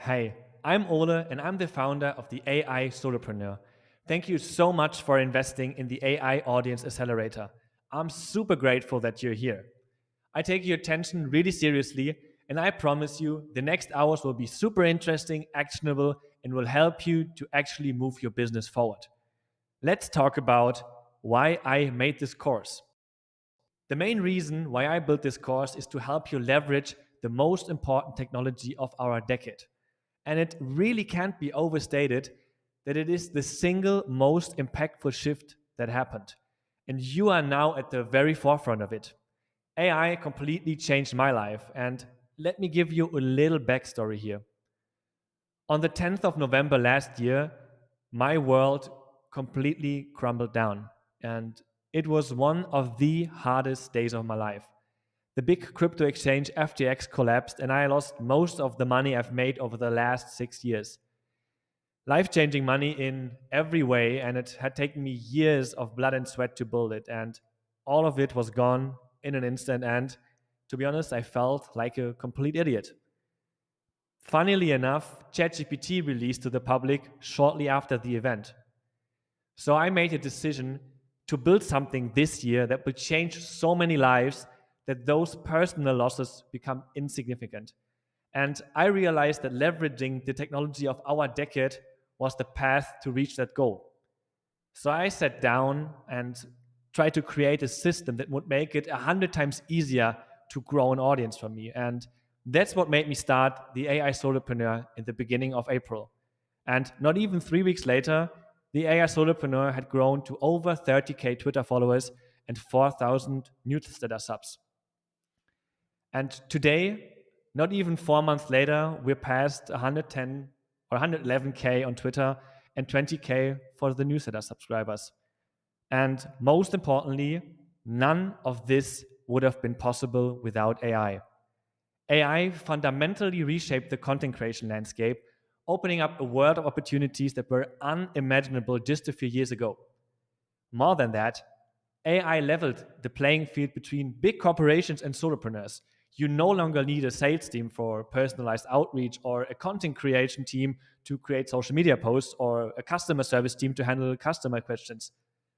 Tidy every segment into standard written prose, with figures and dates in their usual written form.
Hey, I'm Ole and I'm the founder of the AI Solopreneur. Thank you so much for investing in the AI Audience Accelerator. I'm super grateful that you're here. I take your attention really seriously, and I promise you the next hours will be super interesting, actionable, and will help you to actually move your business forward. Let's talk about why I made this course. The main reason why I built this course is to help you leverage the most important technology of our decade. And it really can't be overstated that it is the single most impactful shift that happened. And you are now at the very forefront of it. AI completely changed my life. And let me give you a little backstory here. On the 10th of November last year, my world completely crumbled down. And it was one of the hardest days of my life. The big crypto exchange FTX collapsed, and I lost most of the money I've made over the last 6 years. Life changing money in every way, and it had taken me years of blood and sweat to build it. And all of it was gone in an instant. And to be honest, I felt like a complete idiot. Funnily enough, ChatGPT released to the public shortly after the event. So I made a decision to build something this year that will change so many lives that those personal losses become insignificant. And I realized that leveraging the technology of our decade was the path to reach that goal. So I sat down and tried to create a system that would make it 100 times easier to grow an audience for me. And that's what made me start the AI Solopreneur in the beginning of April. And not even 3 weeks later, the AI Solopreneur had grown to over 30K Twitter followers and 4,000 newsletter subs. And today, not even 4 months later, we're past 110 or 111K on Twitter and 20K for the newsletter subscribers. And most importantly, none of this would have been possible without AI. AI fundamentally reshaped the content creation landscape, opening up a world of opportunities that were unimaginable just a few years ago. More than that, AI leveled the playing field between big corporations and solopreneurs. You no longer need a sales team for personalized outreach or a content creation team to create social media posts or a customer service team to handle customer questions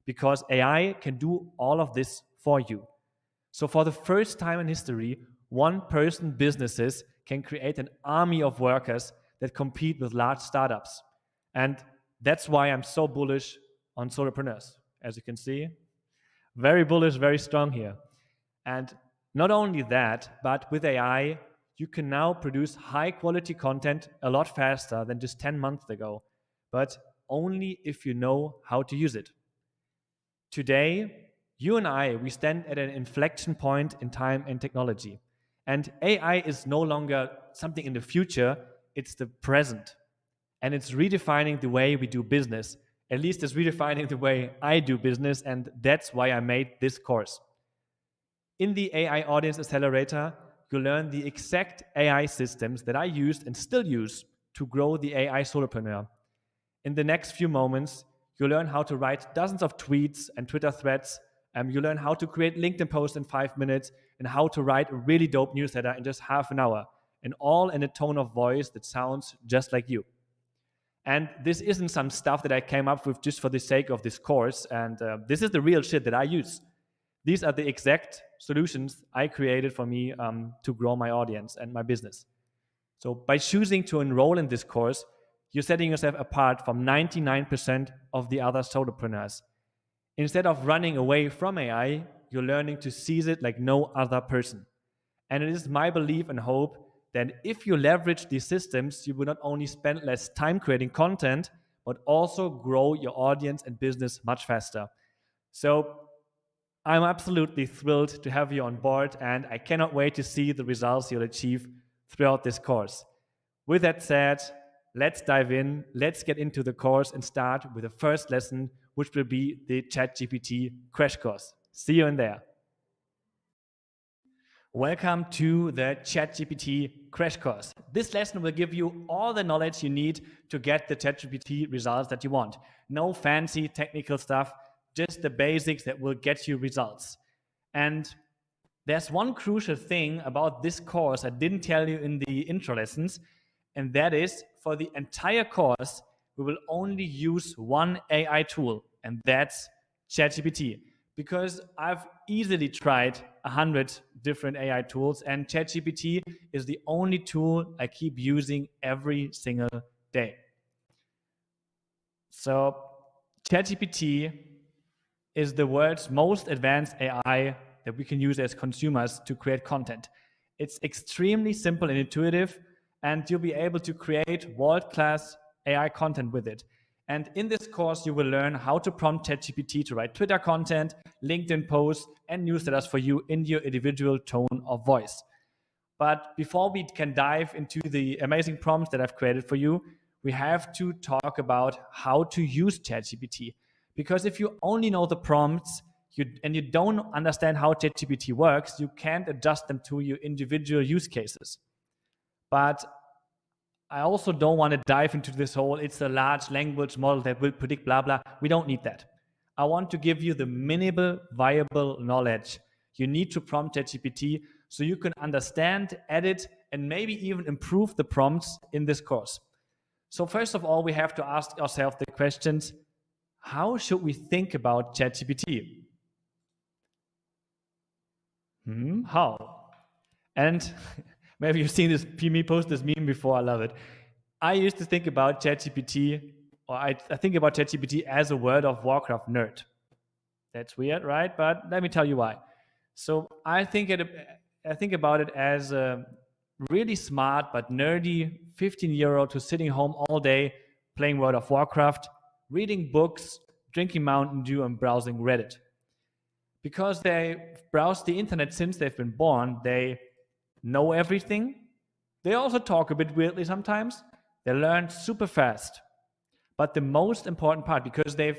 because AI can do all of this for you. So, for the first time in history, one person businesses can create an army of workers that compete with large startups. And that's why I'm so bullish on solopreneurs. As you can see, very bullish, very strong here. And not only that, but with AI, you can now produce high quality content a lot faster than just 10 months ago, but only if you know how to use it. Today, you and I, we stand at an inflection point in time and technology. And AI is no longer something in the future, it's the present. And it's redefining the way we do business. At least it's redefining the way I do business, and that's why I made this course. In the AI Audience Accelerator, you learn the exact AI systems that I used and still use to grow the AI solopreneur. In the next few moments, you learn how to write dozens of tweets and Twitter threads. You learn how to create LinkedIn posts in 5 minutes and how to write a really dope newsletter in just half an hour, and all in a tone of voice that sounds just like you. And this isn't some stuff that I came up with just for the sake of this course. And this is the real shit that I use. These are the exact solutions I created for me to grow my audience and my business. So by choosing to enroll in this course, you're setting yourself apart from 99% of the other solopreneurs. Instead of running away from AI, you're learning to seize it like no other person. And it is my belief and hope that if you leverage these systems, you will not only spend less time creating content, but also grow your audience and business much faster. So I'm absolutely thrilled to have you on board, and I cannot wait to see the results you'll achieve throughout this course. With that said, let's dive in, let's get into the course and start with the first lesson, which will be the ChatGPT crash course. See you in there. Welcome to the ChatGPT crash course. This lesson will give you all the knowledge you need to get the ChatGPT results that you want. No fancy technical stuff, just the basics that will get you results. And there's one crucial thing about this course I didn't tell you in the intro lessons, And that is, for the entire course, we will only use one AI tool, and that's ChatGPT. Because I've easily tried 100 different AI tools, and ChatGPT is the only tool I keep using every single day. So ChatGPT is the world's most advanced AI that we can use as consumers to create content. It's extremely simple and intuitive, and you'll be able to create world-class AI content with it. And in this course, you will learn how to prompt ChatGPT to write Twitter content, LinkedIn posts, and newsletters for you in your individual tone of voice. But before we can dive into the amazing prompts that I've created for you, we have to talk about how to use ChatGPT. Because if you only know the prompts and you don't understand how ChatGPT works, you can't adjust them to your individual use cases. But I also don't want to dive into this whole, it's a large language model that will predict blah, blah. We don't need that. I want to give you the minimal viable knowledge you need to prompt ChatGPT so you can understand, edit, and maybe even improve the prompts in this course. So first of all, we have to ask ourselves the questions, how should we think about ChatGPT? How? And maybe you've seen me post this meme before, I love it. I used to think about ChatGPT, or I think about ChatGPT as a World of Warcraft nerd. That's weird, right? But let me tell you why. So I think about it as a really smart but nerdy 15-year-old who's sitting home all day playing World of Warcraft, reading books, drinking Mountain Dew, and browsing Reddit. Because they browse the internet since they've been born, they know everything. They also talk a bit weirdly sometimes. They learn super fast. But the most important part, because they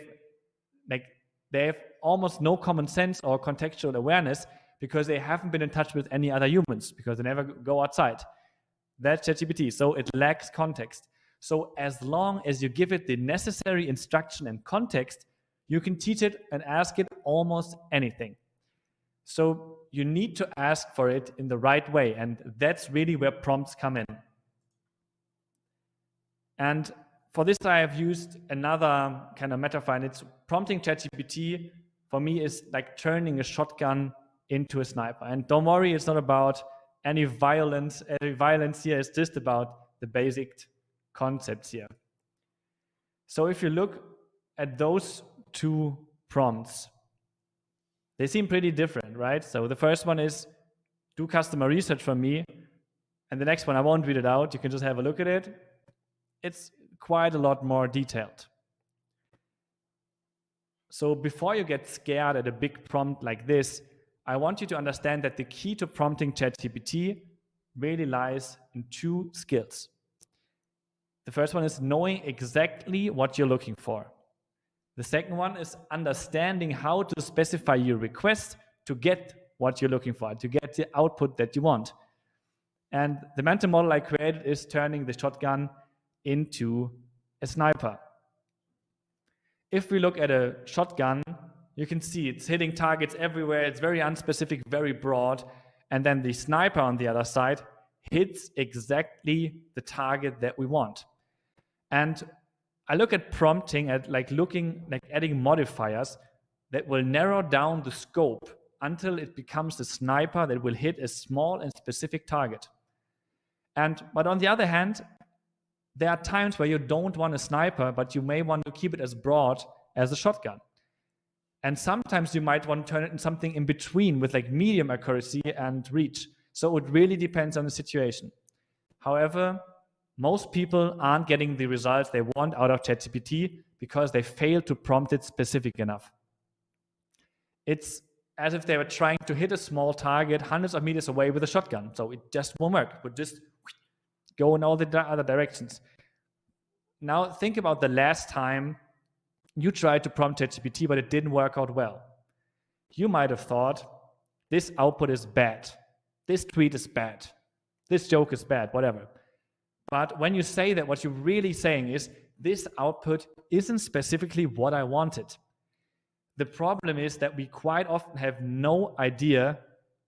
have almost no common sense or contextual awareness, because they haven't been in touch with any other humans, because they never go outside. That's ChatGPT, so it lacks context. So as long as you give it the necessary instruction and context, you can teach it and ask it almost anything. So you need to ask for it in the right way, and that's really where prompts come in. And for this, I have used another kind of metaphor, and it's prompting ChatGPT for me is like turning a shotgun into a sniper. And don't worry, it's not about any violence here. It's just about the basic concepts here. So if you look at those two prompts, they seem pretty different, right? So the first one is do customer research for me. And the next one, I won't read it out. You can just have a look at it. It's quite a lot more detailed. So before you get scared at a big prompt like this, I want you to understand that the key to prompting ChatGPT really lies in two skills. The first one is knowing exactly what you're looking for. The second one is understanding how to specify your request to get what you're looking for, to get the output that you want. And the mental model I created is turning the shotgun into a sniper. If we look at a shotgun, you can see it's hitting targets everywhere. It's very unspecific, very broad. And then the sniper on the other side hits exactly the target that we want. And I look at prompting at adding modifiers that will narrow down the scope until it becomes a sniper that will hit a small and specific target. But on the other hand, there are times where you don't want a sniper, but you may want to keep it as broad as a shotgun. And sometimes you might want to turn it into something in between with like medium accuracy and reach. So it really depends on the situation. However, most people aren't getting the results they want out of ChatGPT because they fail to prompt it specific enough. It's as if they were trying to hit a small target hundreds of meters away with a shotgun. So it just won't work. It would just go in all the other directions. Now think about the last time you tried to prompt ChatGPT, but it didn't work out well. You might have thought, this output is bad. This tweet is bad. This joke is bad, whatever. But when you say that, what you're really saying is, this output isn't specifically what I wanted. The problem is that we quite often have no idea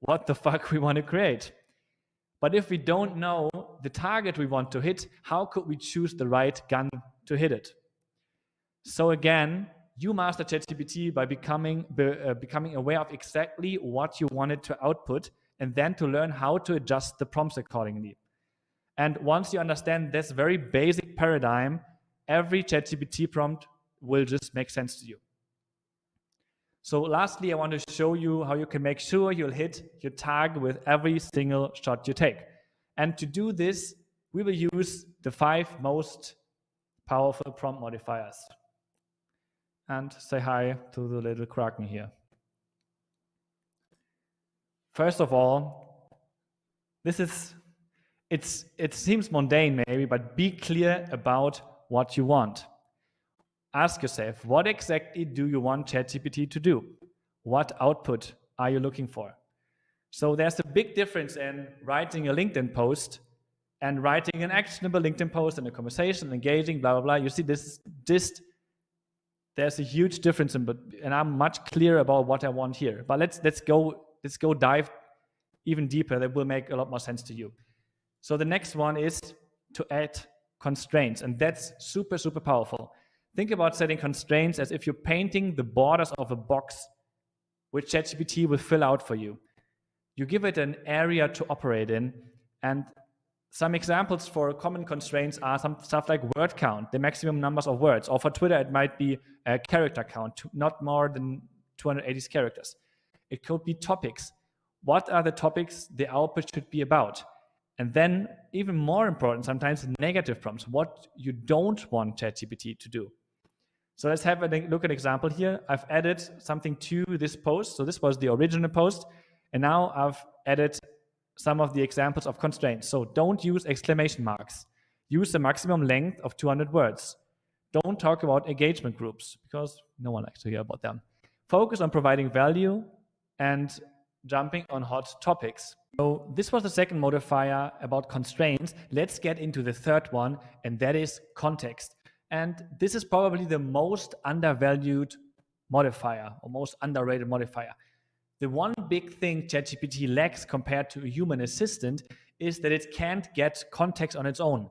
what the fuck we want to create. But if we don't know the target we want to hit, how could we choose the right gun to hit it? So again, you master ChatGPT by becoming aware of exactly what you want it to output, and then to learn how to adjust the prompts accordingly. And once you understand this very basic paradigm, every ChatGPT prompt will just make sense to you. So lastly, I want to show you how you can make sure you'll hit your target with every single shot you take. And to do this, we will use the 5 most powerful prompt modifiers. And say hi to the little Kraken here. First of all, it seems mundane maybe, but be clear about what you want. Ask yourself, what exactly do you want ChatGPT to do? What output are you looking for? So there's a big difference in writing a LinkedIn post and writing an actionable LinkedIn post and a conversation, engaging, blah, blah, blah. You see, there's a huge difference, and I'm much clearer about what I want here. But let's go dive even deeper. That will make a lot more sense to you. So the next one is to add constraints, and that's super, super powerful. Think about setting constraints as if you're painting the borders of a box which ChatGPT will fill out for you. You give it an area to operate in, and some examples for common constraints are some stuff like word count, the maximum numbers of words, or for Twitter it might be a character count, not more than 280 characters. It could be topics. What are the topics the output should be about? And then, even more important, sometimes negative prompts, what you don't want ChatGPT to do. So let's have a look at an example here. I've added something to this post. So this was the original post, and now I've added some of the examples of constraints. So don't use exclamation marks. Use the maximum length of 200 words. Don't talk about engagement groups, because no one likes to hear about them. Focus on providing value and jumping on hot topics. So this was the second modifier about constraints. Let's get into the third one, and that is context. And this is probably the most undervalued modifier, or most underrated modifier. The one big thing ChatGPT lacks compared to a human assistant is that it can't get context on its own.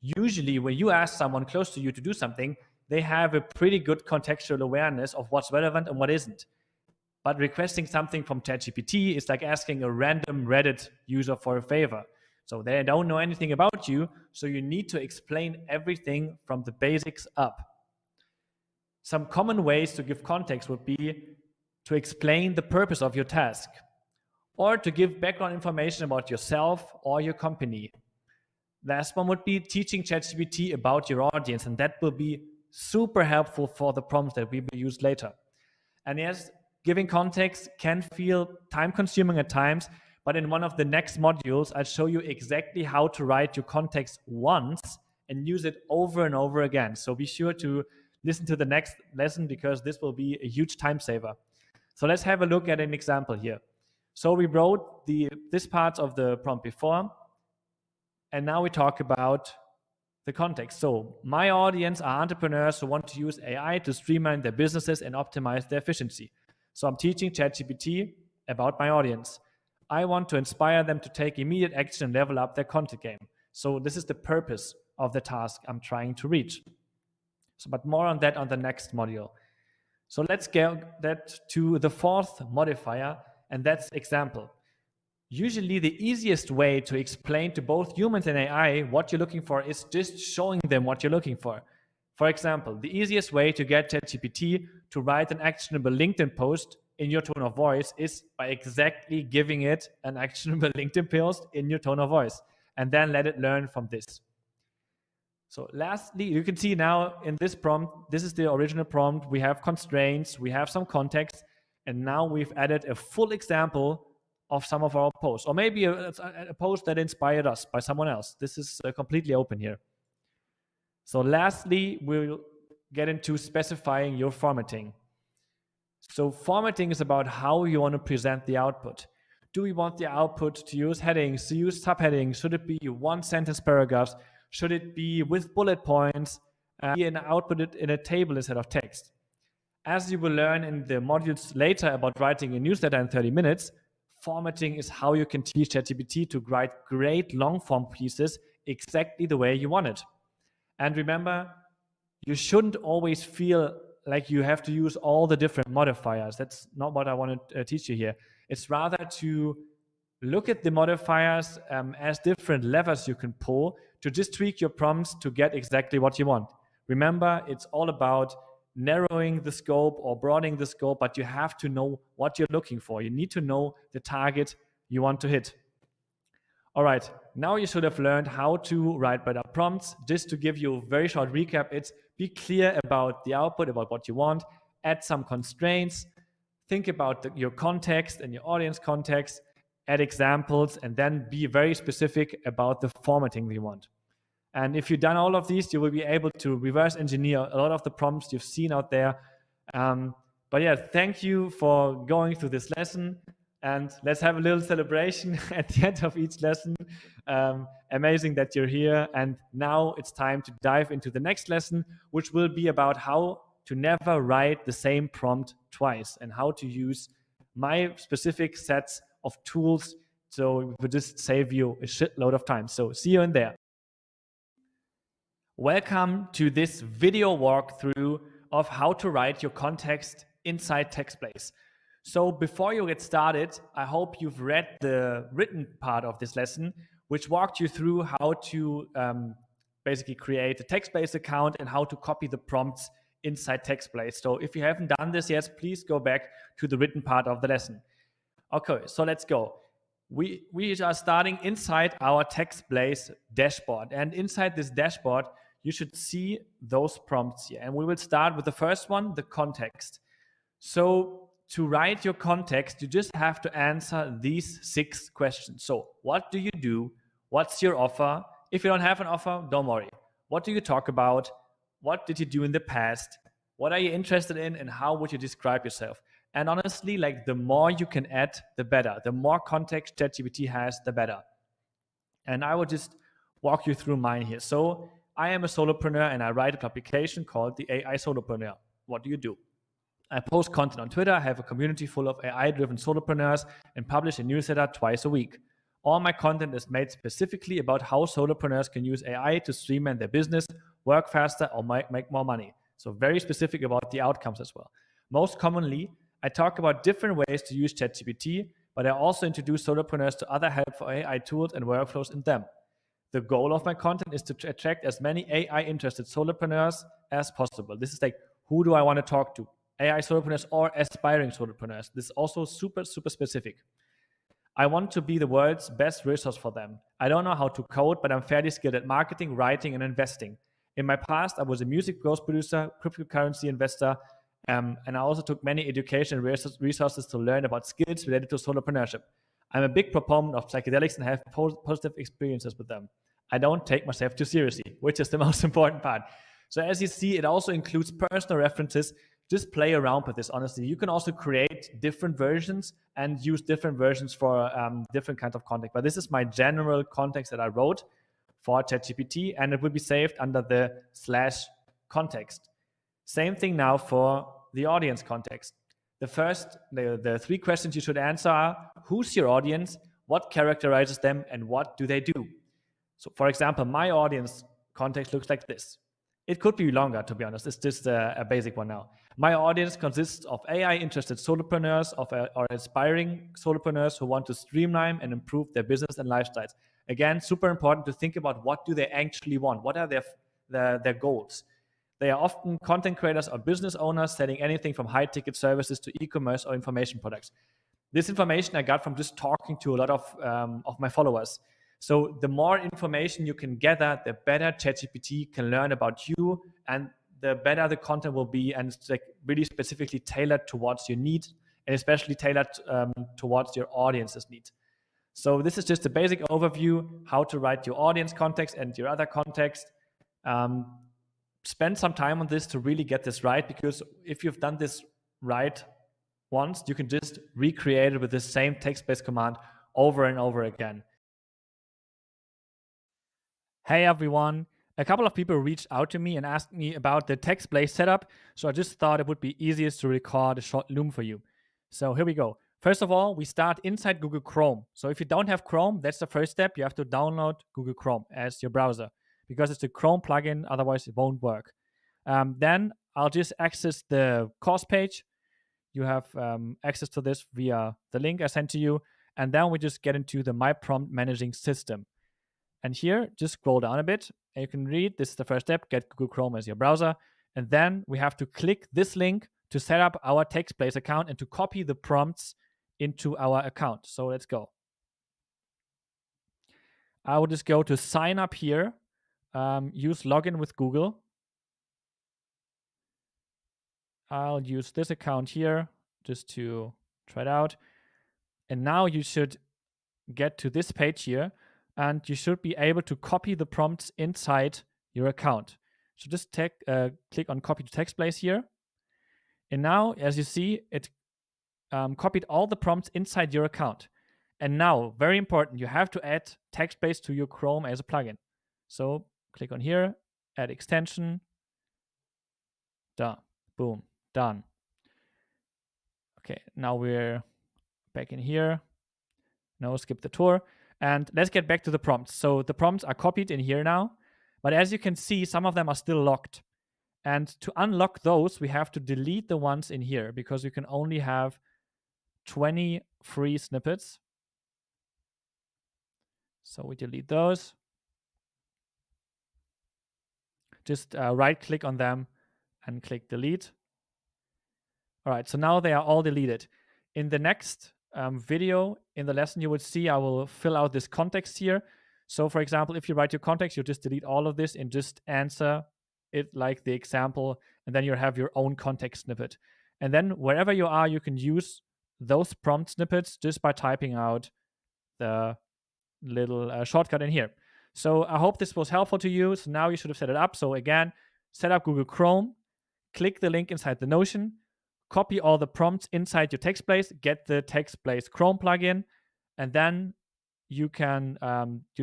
Usually, when you ask someone close to you to do something, they have a pretty good contextual awareness of what's relevant and what isn't. But requesting something from ChatGPT is like asking a random Reddit user for a favor. So they don't know anything about you, so you need to explain everything from the basics up. Some common ways to give context would be to explain the purpose of your task, or to give background information about yourself or your company. Last one would be teaching ChatGPT about your audience, and that will be super helpful for the prompts that we will use later. And yes, giving context can feel time-consuming at times, but in one of the next modules, I'll show you exactly how to write your context once and use it over and over again. So be sure to listen to the next lesson, because this will be a huge time saver. So let's have a look at an example here. So we wrote this part of the prompt before, and now we talk about the context. So my audience are entrepreneurs who want to use AI to streamline their businesses and optimize their efficiency. So I'm teaching ChatGPT about my audience. I want to inspire them to take immediate action and level up their content game. So this is the purpose of the task I'm trying to reach. So, but more on that on the next module. So let's get that to the fourth modifier, and that's example. Usually the easiest way to explain to both humans and AI what you're looking for is just showing them what you're looking for. For example, the easiest way to get ChatGPT to write an actionable LinkedIn post in your tone of voice is by exactly giving it an actionable LinkedIn post in your tone of voice, and then let it learn from this. So lastly, you can see now in this prompt, this is the original prompt. We have constraints, we have some context, and now we've added a full example of some of our posts, or maybe a post that inspired us by someone else. This is completely open here. So lastly, we'll get into specifying your formatting. So formatting is about how you want to present the output. Do we want the output to use headings, to use subheadings? Should it be one-sentence paragraphs? Should it be with bullet points? And output it in a table instead of text? As you will learn in the modules later about writing a newsletter in 30 minutes, formatting is how you can teach ChatGPT to write great long form pieces exactly the way you want it. And remember, you shouldn't always feel like you have to use all the different modifiers. That's not what I want to teach you here. It's rather to look at the modifiers as different levers you can pull to just tweak your prompts to get exactly what you want. Remember, it's all about narrowing the scope or broadening the scope, but you have to know what you're looking for. You need to know the target you want to hit. All right, now you should have learned how to write better prompts. Just to give you a very short recap, it's be clear about the output, about what you want, add some constraints, think about your context and your audience context, add examples, and then be very specific about the formatting you want. And if you've done all of these, you will be able to reverse engineer a lot of the prompts you've seen out there. But yeah, thank you for going through this lesson. And let's have a little celebration at the end of each lesson. Amazing that you're here. And now it's time to dive into the next lesson, which will be about how to never write the same prompt twice and how to use my specific sets of tools so it will just save you a shitload of time. So see you in there. Welcome to this video walkthrough of how to write your context inside TextBlaze. So before you get started, I hope you've read the written part of this lesson, which walked you through how to basically create a TextBlaze account and how to copy the prompts inside TextBlaze. So if you haven't done this yet, please go back to the written part of the lesson. Okay, so let's go. We are starting inside our TextBlaze dashboard. And inside this dashboard, you should see those prompts here. And we will start with the first one, the context. So to write your context, you just have to answer these 6 questions. So what do you do? What's your offer? If you don't have an offer, don't worry. What do you talk about? What did you do in the past? What are you interested in? And how would you describe yourself? And honestly, like the more you can add, the better. The more context ChatGPT has, the better. And I will just walk you through mine here. So I am a solopreneur and I write a publication called the AI Solopreneur. What do you do? I post content on Twitter. I have a community full of AI-driven solopreneurs and publish a newsletter twice a week. All my content is made specifically about how solopreneurs can use AI to streamline their business, work faster, or make more money. So very specific about the outcomes as well. Most commonly, I talk about different ways to use ChatGPT, but I also introduce solopreneurs to other helpful AI tools and workflows in them. The goal of my content is to attract as many AI-interested solopreneurs as possible. This is like, who do I want to talk to? AI solopreneurs or aspiring solopreneurs. This is also super, super specific. I want to be the world's best resource for them. I don't know how to code, but I'm fairly skilled at marketing, writing, and investing. In my past, I was a music growth producer, cryptocurrency investor, and I also took many education resources to learn about skills related to solopreneurship. I'm a big proponent of psychedelics and have positive experiences with them. I don't take myself too seriously, which is the most important part. So as you see, it also includes personal references. Just play around with this, honestly. You can also create different versions and use different versions for different kinds of content. But this is my general context that I wrote for ChatGPT, and it will be saved under the /context. Same thing now for the audience context. The 3 questions you should answer are, who's your audience, what characterizes them, and what do they do? So for example, my audience context looks like this. It could be longer, to be honest. It's just a basic one now. My audience consists of AI-interested solopreneurs or aspiring solopreneurs who want to streamline and improve their business and lifestyles. Again, super important to think about what do they actually want? What are their goals? They are often content creators or business owners selling anything from high-ticket services to e-commerce or information products. This information I got from just talking to a lot of my followers. So the more information you can gather, the better ChatGPT can learn about you, and the better the content will be, and it's like really specifically tailored towards your need, and especially tailored towards your audience's need. So this is just a basic overview how to write your audience context and your other context. Spend some time on this to really get this right, because if you've done this right once, you can just recreate it with the same text-based command over and over again. Hey everyone, a couple of people reached out to me and asked me about the TextBlaze setup, so I just thought it would be easiest to record a short loom for you. So here we go. First of all, we start inside Google Chrome. So if you don't have Chrome, that's the first step. You have to download Google Chrome as your browser because it's a Chrome plugin. Otherwise, it won't work. Then I'll just access the course page. You have access to this via the link I sent to you. And then we just get into the My Prompt Managing System. And here, just scroll down a bit. And you can read, this is the first step, get Google Chrome as your browser. And then we have to click this link to set up our TextBlaze account and to copy the prompts into our account. So let's go. I will just go to sign up here, use login with Google. I'll use this account here just to try it out. And now you should get to this page here and you should be able to copy the prompts inside your account. So just click on copy to TextBlaze here. And now, as you see, it copied all the prompts inside your account. And now, very important, you have to add TextBlaze to your Chrome as a plugin. So click on here, add extension, done, boom, done. Okay, now we're back in here. No, skip the tour. And let's get back to the prompts. So the prompts are copied in here now. But as you can see, some of them are still locked. And to unlock those, we have to delete the ones in here because you can only have 20 free snippets. So we delete those. Just right click on them and click delete. All right, so now they are all deleted. In the next video, in the lesson, you will see I will fill out this context here. So for example, if you write your context, you just delete all of this and just answer it like the example, and then you have your own context snippet. And then wherever you are, you can use those prompt snippets just by typing out the little shortcut in here. So I hope this was helpful to you. So now you should have set it up. So again, set up Google Chrome, click the link inside the Notion, copy all the prompts inside your TextBlaze, get the TextBlaze Chrome plugin, and then you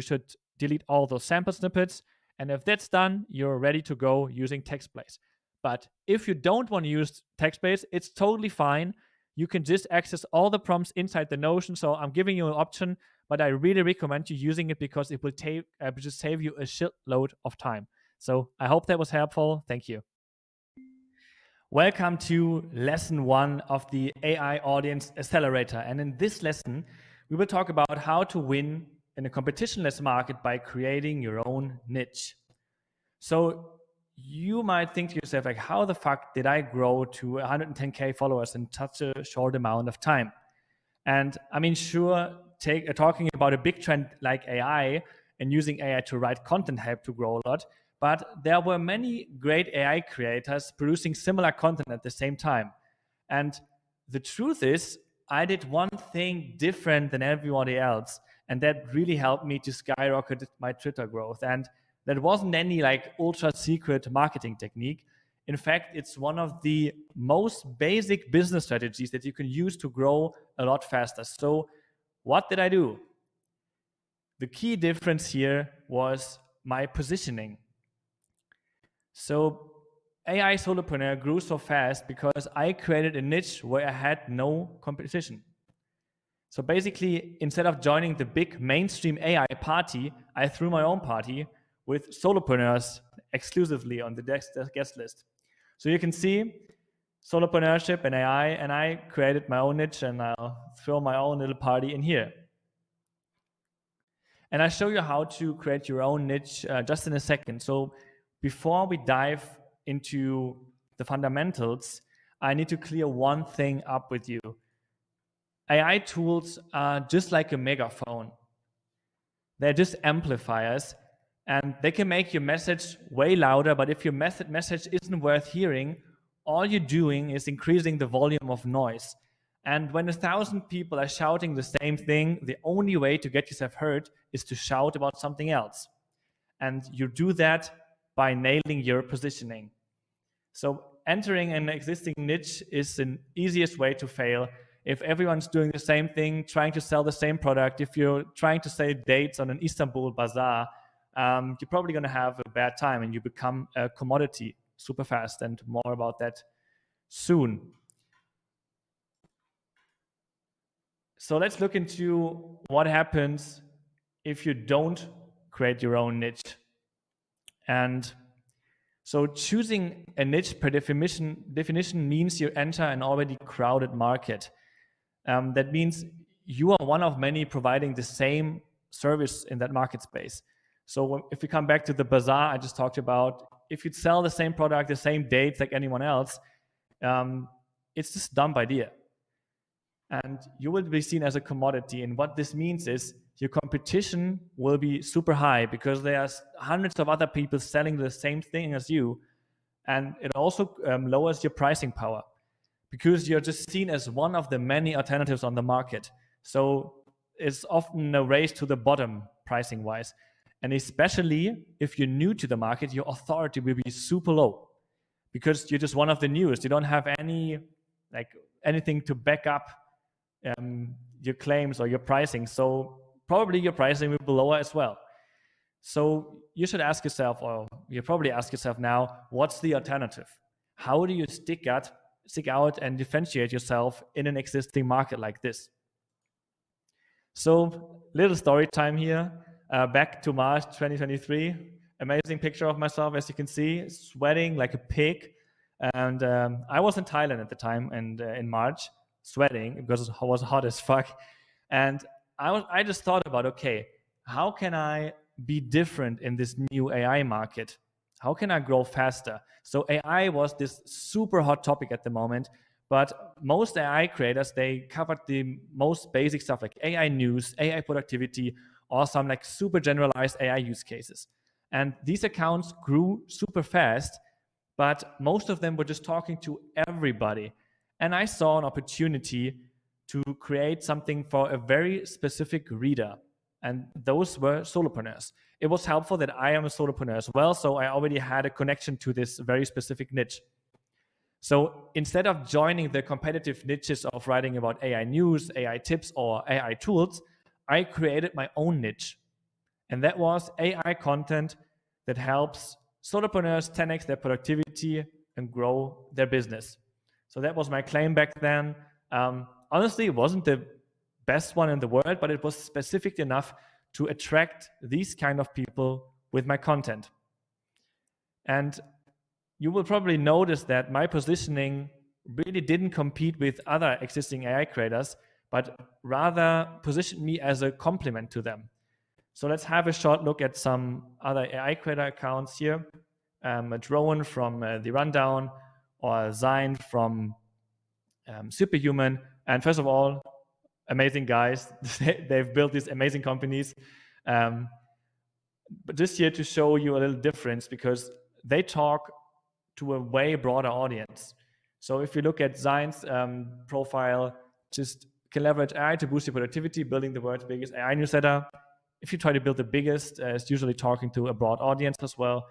should delete all those sample snippets. And if that's done, you're ready to go using TextBlaze. But if you don't want to use TextBlaze, it's totally fine. You can just access all the prompts inside the Notion. So I'm giving you an option, but I really recommend you using it because it will just save you a shitload of time. So I hope that was helpful. Thank you. Welcome to lesson 1 of the AI Audience Accelerator. And in this lesson, we will talk about how to win in a competitionless market by creating your own niche. So you might think to yourself, like, how the fuck did I grow to 110K followers in such a short amount of time? And I mean, sure, talking about a big trend like AI and using AI to write content helped to grow a lot. But there were many great AI creators producing similar content at the same time. And the truth is, I did one thing different than everybody else. And that really helped me to skyrocket my Twitter growth. And that wasn't any like ultra secret marketing technique. In fact, it's one of the most basic business strategies that you can use to grow a lot faster. So what did I do? The key difference here was my positioning. So AI Solopreneur grew so fast because I created a niche where I had no competition. So basically, instead of joining the big mainstream AI party, I threw my own party with solopreneurs exclusively on the guest list. So you can see solopreneurship and AI, and I created my own niche, and I'll throw my own little party in here. And I'll show you how to create your own niche just in a second. So before we dive into the fundamentals, I need to clear one thing up with you. AI tools are just like a megaphone. They're just amplifiers, and they can make your message way louder, but if your message isn't worth hearing, all you're doing is increasing the volume of noise. And when 1,000 people are shouting the same thing, the only way to get yourself heard is to shout about something else. And you do that by nailing your positioning. So entering an existing niche is the easiest way to fail. If everyone's doing the same thing, trying to sell the same product, if you're trying to sell dates on an Istanbul bazaar, you're probably going to have a bad time and you become a commodity super fast, and more about that soon. So let's look into what happens if you don't create your own niche. And so choosing a niche per definition means you enter an already crowded market. That means you are one of many providing the same service in that market space. So if we come back to the bazaar I just talked about, if you'd sell the same product, the same dates like anyone else, it's just a dumb idea. And you will be seen as a commodity. And what this means is your competition will be super high because there's hundreds of other people selling the same thing as you. And it also lowers your pricing power because you're just seen as one of the many alternatives on the market. So it's often a race to the bottom pricing wise. And especially if you're new to the market, your authority will be super low because you're just one of the newest. You don't have anything to back up your claims or your pricing. So probably your pricing will be lower as well. So you should ask yourself, or you probably ask yourself now, what's the alternative? How do you stick out and differentiate yourself in an existing market like this? So little story time here. Back to March 2023. Amazing picture of myself, as you can see, sweating like a pig. And I was in Thailand at the time, and in March, sweating because it was hot as fuck. And I just thought about, okay, how can I be different in this new AI market? How can I grow faster? So AI was this super hot topic at the moment, but most AI creators, they covered the most basic stuff like AI news, AI productivity, or some like super generalized AI use cases. And these accounts grew super fast, but most of them were just talking to everybody. And I saw an opportunity to create something for a very specific reader. And those were solopreneurs. It was helpful that I am a solopreneur as well, so I already had a connection to this very specific niche. So instead of joining the competitive niches of writing about AI news, AI tips, or AI tools, I created my own niche. And that was AI content that helps solopreneurs 10x their productivity and grow their business. So that was my claim back then. Honestly, it wasn't the best one in the world, but it was specific enough to attract these kind of people with my content. And you will probably notice that my positioning really didn't compete with other existing AI creators, but rather positioned me as a complement to them. So let's have a short look at some other AI creator accounts here. Rowan from The Rundown, or Zine from Superhuman. And first of all, amazing guys. They've built these amazing companies. But just here to show you a little difference, because they talk to a way broader audience. So if you look at Zine's profile, just can leverage AI to boost your productivity, building the world's biggest AI newsletter. If you try to build the biggest, it's usually talking to a broad audience as well.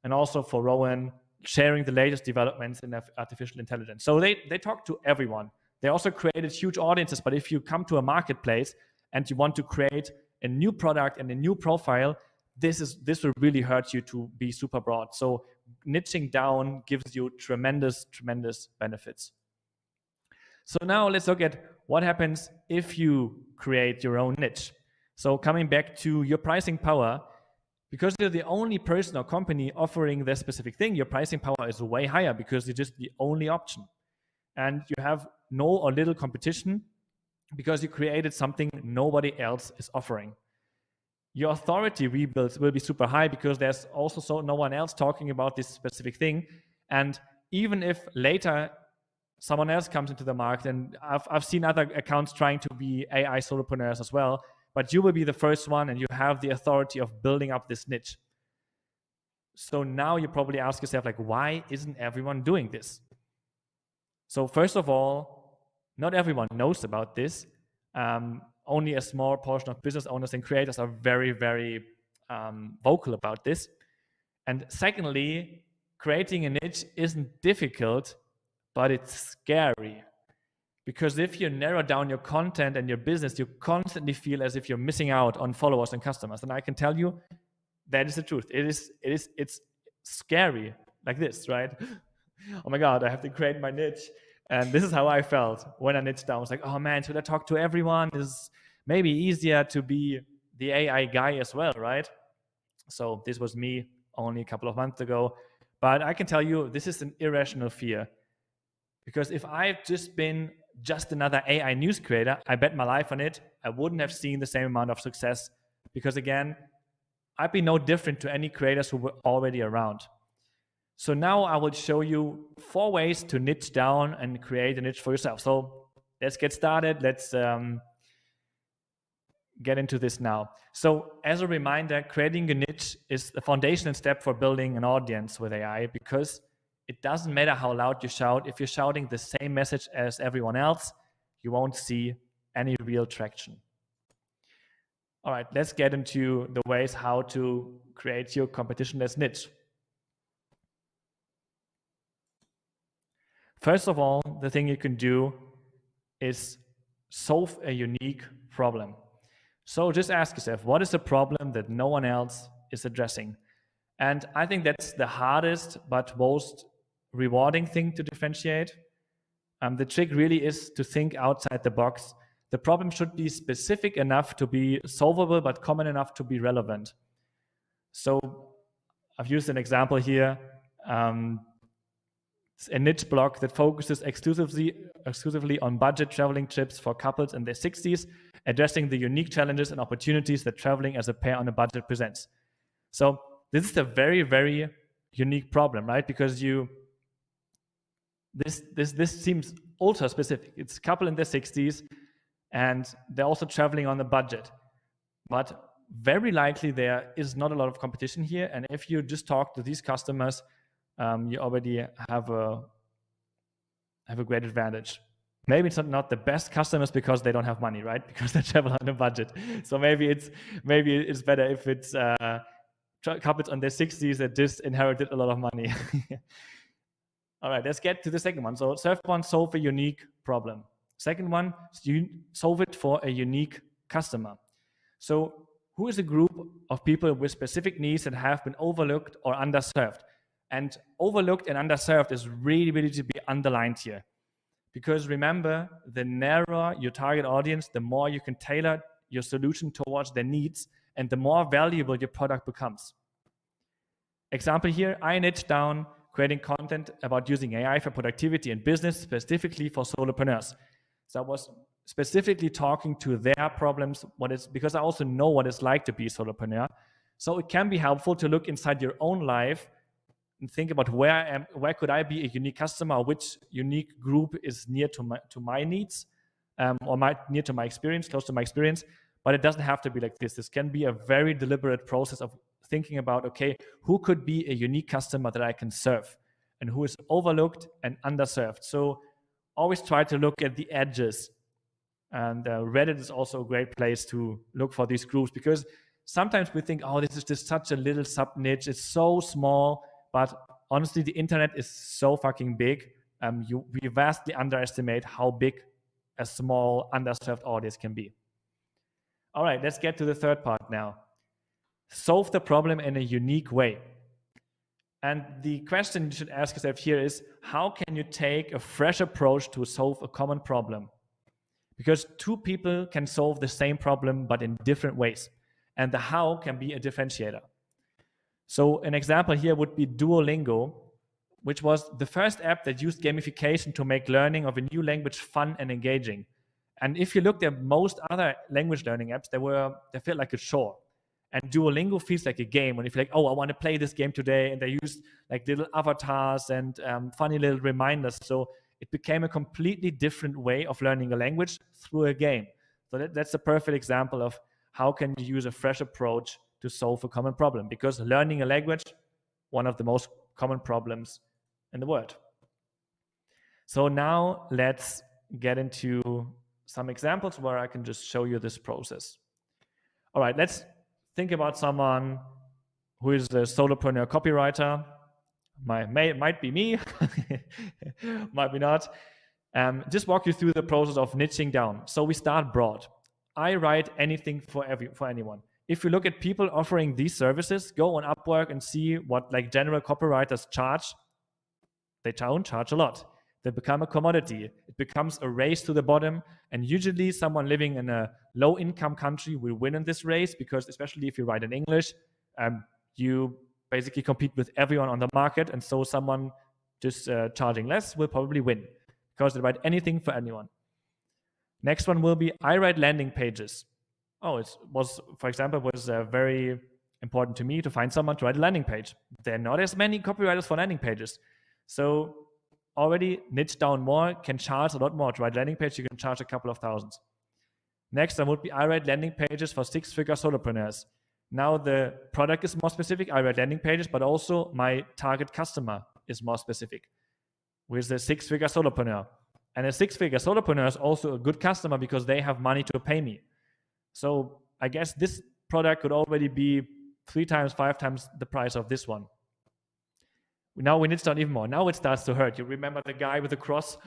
And also for Rowan, sharing the latest developments in artificial intelligence. So they talk to everyone. They also created huge audiences, but if you come to a marketplace and you want to create a new product and a new profile, this will really hurt you to be super broad. So niching down gives you tremendous benefits. So now let's look at what happens if you create your own niche. So coming back to your pricing power, because you're the only person or company offering this specific thing, your pricing power is way higher because you're just the only option. And you have no or little competition because you created something nobody else is offering. Your authority rebuilds will be super high because there's also no one else talking about this specific thing. And even if later someone else comes into the market, and I've seen other accounts trying to be AI solopreneurs as well, but you will be the first one and you have the authority of building up this niche. So now you probably ask yourself, like, why isn't everyone doing this? So first of all, not everyone knows about this. Only a small portion of business owners and creators are very, very vocal about this. And secondly, creating a niche isn't difficult, but it's scary. Because if you narrow down your content and your business, you constantly feel as if you're missing out on followers and customers. And I can tell you, that is the truth. It's scary like this, right? Oh my God, I have to create my niche. And this is how I felt when I niched down. I was like, oh man, should I talk to everyone? It's maybe easier to be the AI guy as well, right? So this was me only a couple of months ago. But I can tell you, this is an irrational fear. Because if I've just been just another AI news creator, I bet my life on it, I wouldn't have seen the same amount of success. Because again, I'd be no different to any creators who were already around. So now I will show you 4 ways to niche down and create a niche for yourself. So let's get started. Let's get into this now. So as a reminder, creating a niche is the foundational step for building an audience with AI, because it doesn't matter how loud you shout. If you're shouting the same message as everyone else, you won't see any real traction. All right, let's get into the ways how to create your competitionless niche. First of all, the thing you can do is solve a unique problem. So just ask yourself, what is the problem that no one else is addressing? And I think that's the hardest but most rewarding thing to differentiate. The trick really is to think outside the box. The problem should be specific enough to be solvable, but common enough to be relevant. So I've used an example here. A niche blog that focuses exclusively on budget traveling trips for couples in their 60s, addressing the unique challenges and opportunities that traveling as a pair on a budget presents. So this is a very, very unique problem, right? Because this seems ultra specific. It's a couple in their 60s, and they're also traveling on a budget. But very likely there is not a lot of competition here. And if you just talk to these customers, you already have a great advantage. Maybe it's not the best customers because they don't have money, right? Because they travel on a budget. So maybe it's better if it's couples on their 60s that just inherited a lot of money. All right, let's get to the second one. So first one, solve a unique problem. Second one, you solve it for a unique customer. So who is a group of people with specific needs that have been overlooked or underserved? And overlooked and underserved is really, really to be underlined here. Because remember, the narrower your target audience, the more you can tailor your solution towards their needs, and the more valuable your product becomes. Example here, I niche down creating content about using AI for productivity and business, specifically for solopreneurs. So I was specifically talking to their problems, because I also know what it's like to be a solopreneur. So it can be helpful to look inside your own life and think about where could I be a unique customer, or which unique group is near to my needs, or near to my experience, close to my experience. But it doesn't have to be like this. This can be a very deliberate process of thinking about, okay, who could be a unique customer that I can serve, and who is overlooked and underserved. So always try to look at the edges. And Reddit is also a great place to look for these groups, because sometimes we think, oh, this is just such a little sub niche. It's so small. But honestly, the internet is so fucking big. We vastly underestimate how big a small, underserved audience can be. All right, let's get to the third part now. Solve the problem in a unique way. And the question you should ask yourself here is, how can you take a fresh approach to solve a common problem? Because two people can solve the same problem, but in different ways. And the how can be a differentiator. So an example here would be Duolingo, which was the first app that used gamification to make learning of a new language fun and engaging. And if you looked at most other language learning apps, they felt like a chore. And Duolingo feels like a game. When you feel like, oh, I want to play this game today, and they used like little avatars and funny little reminders. So it became a completely different way of learning a language through a game. So that's a perfect example of how can you use a fresh approach to solve a common problem, because learning a language, one of the most common problems in the world. So now let's get into some examples where I can just show you this process. All right, let's think about someone who is a solopreneur copywriter. Might be me, might be not. Just walk you through the process of niching down. So we start broad. I write anything for anyone. If you look at people offering these services, go on Upwork and see what like general copywriters charge. They don't charge a lot. They become a commodity. It becomes a race to the bottom. And usually someone living in a low income country will win in this race because, especially if you write in English, you basically compete with everyone on the market. And so someone just charging less will probably win because they write anything for anyone. Next one will be I write landing pages. It was, for example, very important to me to find someone to write a landing page. There are not as many copywriters for landing pages. So already niche down more, can charge a lot more. To write a landing page, you can charge a couple of thousands. Next one would be I write landing pages for six-figure solopreneurs. Now the product is more specific. I write landing pages, but also my target customer is more specific with the six-figure solopreneur. And a six-figure solopreneur is also a good customer because they have money to pay me. So I guess this product could already be 3 times, 5 times the price of this one. Now we niche down even more. Now it starts to hurt. You remember the guy with the cross?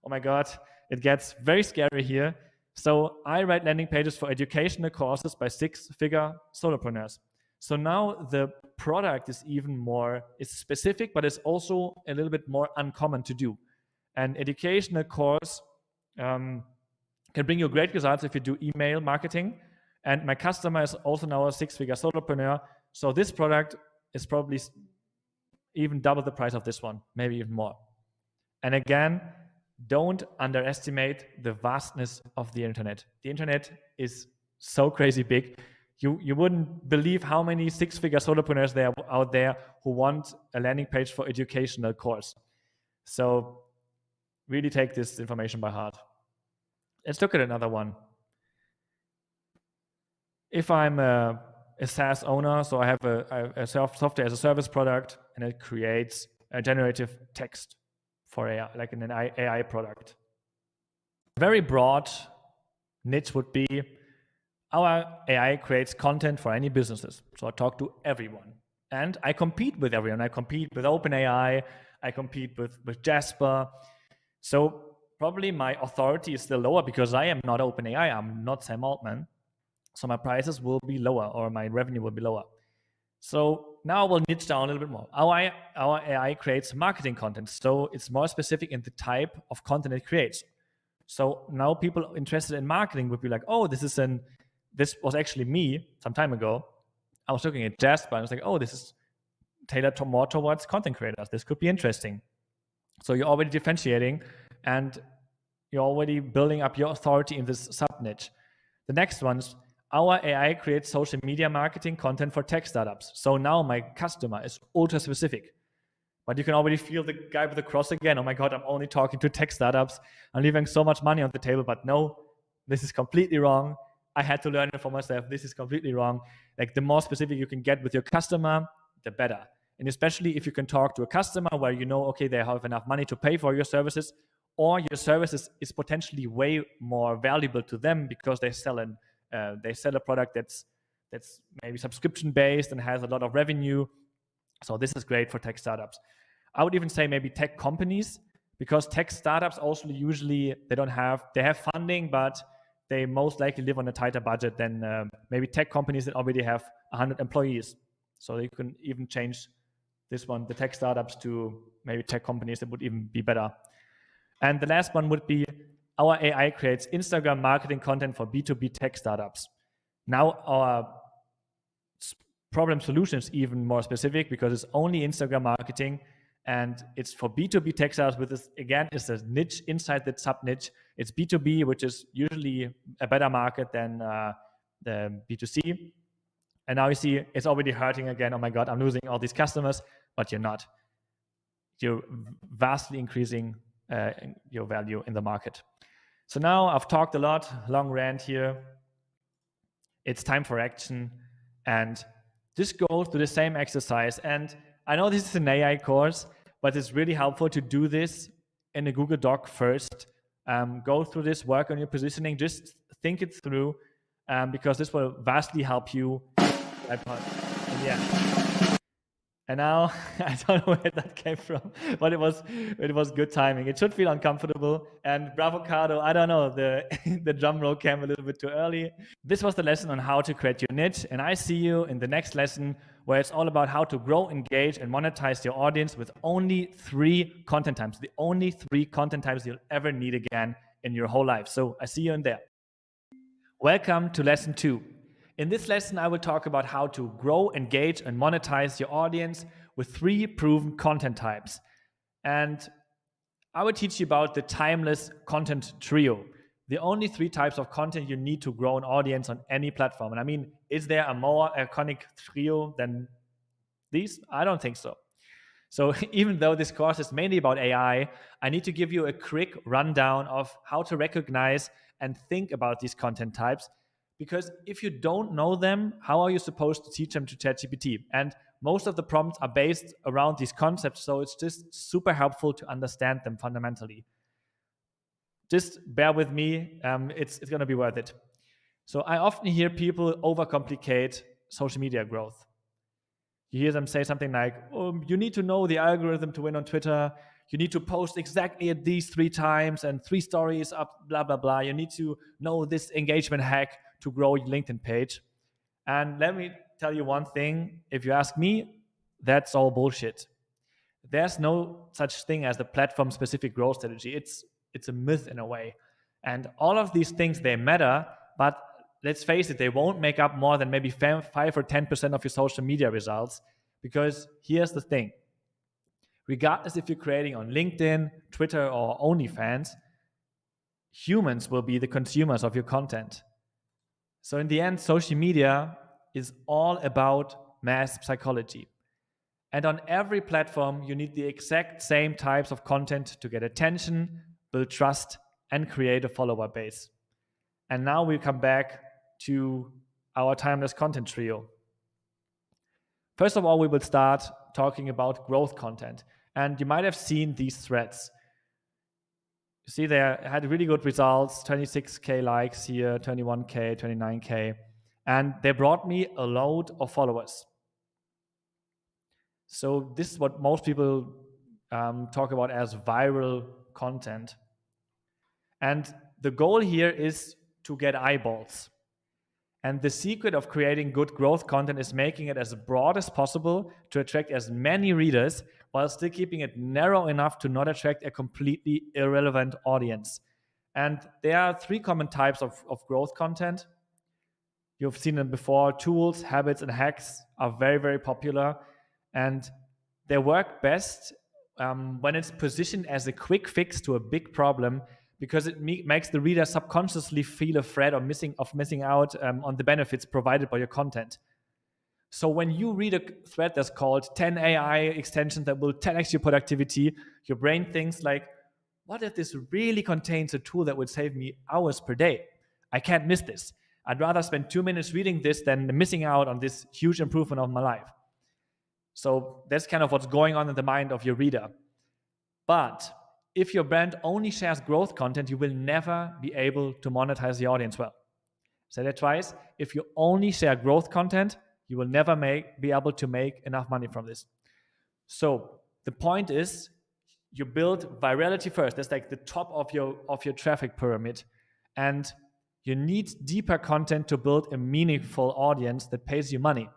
Oh my God, it gets very scary here. So I write landing pages for educational courses by six-figure solopreneurs. So now the product is even more, it's specific, but it's also a little bit more uncommon to do. An educational course can bring you great results if you do email marketing. And my customer is also now a six-figure solopreneur. So this product is probably even double the price of this one, maybe even more. And again, don't underestimate the vastness of the internet. The internet is so crazy big. You wouldn't believe how many six-figure solopreneurs there are out there who want a landing page for educational course. So really take this information by heart. Let's look at another one. If I'm a SaaS owner, so I have a software as a service product, and it creates a generative text for AI, like in an AI product. A very broad niche would be our AI creates content for any businesses. So I talk to everyone. And I compete with everyone. I compete with OpenAI. I compete with Jasper. So probably my authority is still lower because I am not OpenAI. I'm not Sam Altman. So my prices will be lower or my revenue will be lower. So now we'll niche down a little bit more. Our AI creates marketing content. So it's more specific in the type of content it creates. So now people interested in marketing would be like, oh, this was actually me some time ago. I was looking at Jasper and I was like, oh, this is tailored more towards content creators. This could be interesting. So you're already differentiating and you're already building up your authority in this sub-niche. The next one's our AI creates social media marketing content for tech startups. So now my customer is ultra specific. But you can already feel the guy with the cross again. Oh my God, I'm only talking to tech startups. I'm leaving so much money on the table. But no, this is completely wrong. I had to learn it for myself. This is completely wrong. Like the more specific you can get with your customer, the better. And especially if you can talk to a customer where you know, okay, they have enough money to pay for your services, or your services is potentially way more valuable to them because they sell a product that's maybe subscription based and has a lot of revenue. So this is great for tech startups. I would even say maybe tech companies, because tech startups also usually they have funding, but they most likely live on a tighter budget than maybe tech companies that already have 100 employees. So you can even change this one, the tech startups, to maybe tech companies that would even be better. And the last one would be our AI creates Instagram marketing content for B2B tech startups. Now our problem solution is even more specific because it's only Instagram marketing and it's for B2B tech startups. With this, again, is a niche inside that sub niche. It's B2B, which is usually a better market than the B2C. And now you see it's already hurting again. Oh my God, I'm losing all these customers, but you're not. You're vastly increasing your value in the market. So now I've talked a lot, long rant here. It's time for action. And just go through the same exercise. And I know this is an AI course, but it's really helpful to do this in a Google Doc first. Go through this, work on your positioning, just think it through, because this will vastly help you. Yeah. And now I don't know where that came from, but it was good timing. It should feel uncomfortable. And Bravocado, I don't know, the drum roll came a little bit too early. This was the lesson on how to create your niche, and I see you in the next lesson where it's all about how to grow, engage, and monetize your audience with only 3 content types, the only 3 content types you'll ever need again in your whole life. So I see you in there. Welcome to lesson 2. In this lesson, I will talk about how to grow, engage, and monetize your audience with 3 proven content types. And I will teach you about the timeless content trio, the only 3 types of content you need to grow an audience on any platform. And I mean, is there a more iconic trio than these? I don't think so. So even though this course is mainly about AI, I need to give you a quick rundown of how to recognize and think about these content types. Because if you don't know them, how are you supposed to teach them to ChatGPT? And most of the prompts are based around these concepts, so it's just super helpful to understand them fundamentally. Just bear with me, it's going to be worth it. So I often hear people overcomplicate social media growth. You hear them say something like, oh, you need to know the algorithm to win on Twitter. You need to post exactly at these 3 times and 3 stories up, blah, blah, blah. You need to know this engagement hack to grow your LinkedIn page. And let me tell you one thing. If you ask me, that's all bullshit. There's no such thing as the platform-specific growth strategy. It's a myth in a way. And all of these things, they matter, but let's face it, they won't make up more than maybe 5 or 10% of your social media results. Because here's the thing. Regardless if you're creating on LinkedIn, Twitter, or OnlyFans, humans will be the consumers of your content. So in the end, social media is all about mass psychology. And on every platform, you need the exact same types of content to get attention, build trust, and create a follower base. And now we come back to our timeless content trio. First of all, we will start talking about growth content. And you might have seen these threads. You see, they had really good results, 26K likes here, 21K, 29K. And they brought me a load of followers. So this is what most people talk about as viral content. And the goal here is to get eyeballs. And the secret of creating good growth content is making it as broad as possible to attract as many readers while still keeping it narrow enough to not attract a completely irrelevant audience. And there are 3 common types of growth content. You've seen them before. Tools, habits, and hacks are very, very popular. And they work best when it's positioned as a quick fix to a big problem, because it makes the reader subconsciously feel afraid of missing out on the benefits provided by your content. So when you read a thread that's called 10 AI extensions that will 10x your productivity, your brain thinks like, what if this really contains a tool that would save me hours per day? I can't miss this. I'd rather spend 2 minutes reading this than missing out on this huge improvement of my life. So that's kind of what's going on in the mind of your reader. But if your brand only shares growth content, you will never be able to monetize the audience well. Say that twice. If you only share growth content, you will never be able to make enough money from this. So the point is, you build virality first. That's like the top of your traffic pyramid. And you need deeper content to build a meaningful audience that pays you money.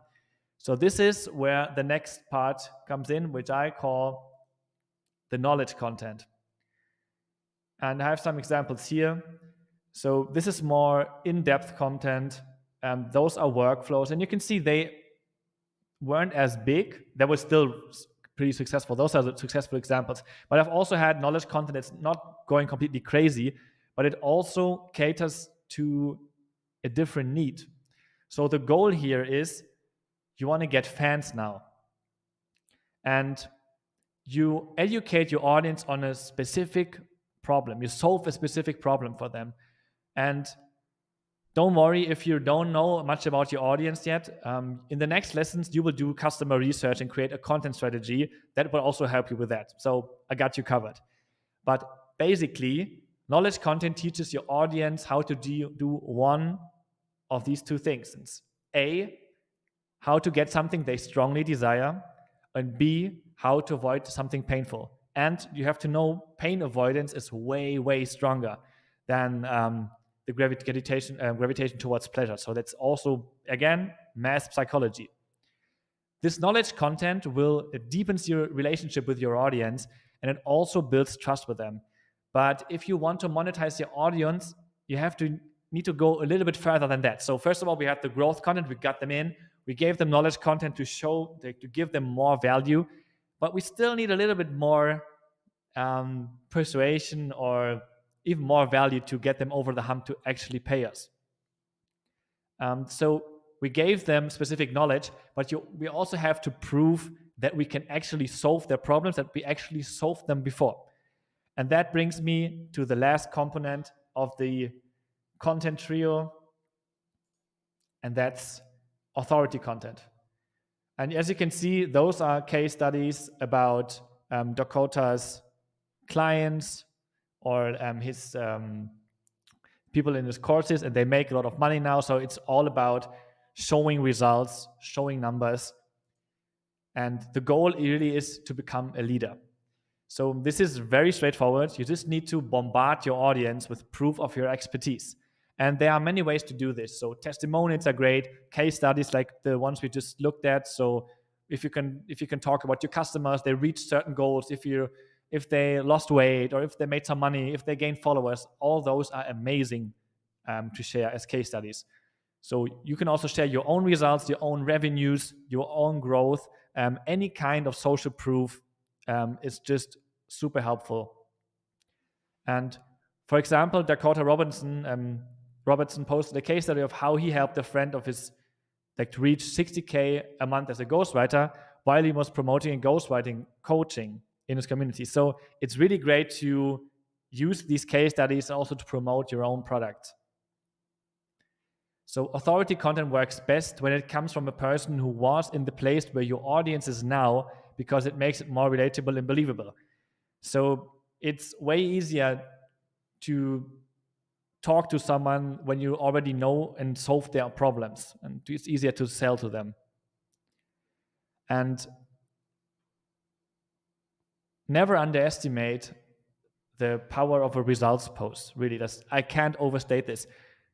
So this is where the next part comes in, which I call the knowledge content. And I have some examples here. So this is more in-depth content. Those are workflows. And you can see they weren't as big. They were still pretty successful. Those are the successful examples. But I've also had knowledge content that's not going completely crazy, but it also caters to a different need. So the goal here is you want to get fans now. And you educate your audience on a specific problem. You solve a specific problem for them. And don't worry if you don't know much about your audience yet. In the next lessons, you will do customer research and create a content strategy that will also help you with that. So I got you covered. But basically, knowledge content teaches your audience how to do one of these 2 things. It's A, how to get something they strongly desire, and B, how to avoid something painful. And you have to know pain avoidance is way, way stronger than the gravitation towards pleasure. So that's also, again, mass psychology. This knowledge content will deepens your relationship with your audience, and it also builds trust with them. But if you want to monetize your audience, you need to go a little bit further than that. So first of all, we had the growth content, we got them in, we gave them knowledge content to give them more value, but we still need a little bit more persuasion or even more value to get them over the hump to actually pay us. So we gave them specific knowledge, but we also have to prove that we can actually solve their problems, that we actually solved them before. And that brings me to the last component of the content trio, and that's authority content. And as you can see, those are case studies about Dakota's clients or his people in his courses, and they make a lot of money now. So it's all about showing results, showing numbers. And the goal really is to become a leader. So this is very straightforward. You just need to bombard your audience with proof of your expertise. And there are many ways to do this. So testimonials are great, case studies like the ones we just looked at. So if you can talk about your customers, they reach certain goals, if they lost weight or if they made some money, if they gained followers, all those are amazing to share as case studies. So you can also share your own results, your own revenues, your own growth. Any kind of social proof is just super helpful. And for example, Dakota Robertson posted a case study of how he helped a friend of his to reach 60K a month as a ghostwriter while he was promoting ghostwriting coaching in his community. So it's really great to use these case studies also to promote your own product. So authority content works best when it comes from a person who was in the place where your audience is now, because it makes it more relatable and believable. So it's way easier to talk to someone when you already know and solve their problems, and it's easier to sell to them. And never underestimate the power of a results post. Really, I can't overstate this.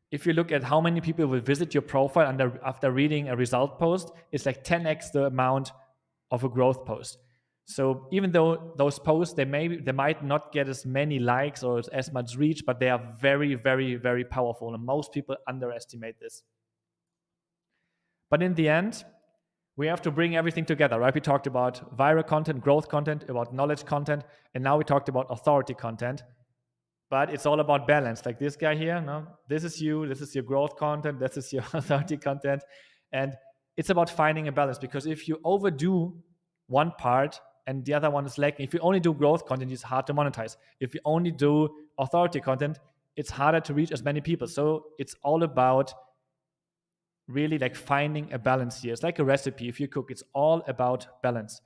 If you look at how many people will visit your profile after reading a result post, it's like 10x the amount of a growth post. So even though those posts, they might not get as many likes or as much reach, but they are very, very, very powerful. And most people underestimate this. But in the end, we have to bring everything together, right? We talked about viral content, growth content, about knowledge content, and now we talked about authority content. But it's all about balance. Like this guy here, no? This is you, this is your growth content, this is your authority content. And it's about finding a balance, because if you overdo one part and the other one is lacking, if you only do growth content, it's hard to monetize. If you only do authority content, it's harder to reach as many people. So it's all about really like finding a balance here. It's like a recipe. If you cook, it's all about balance.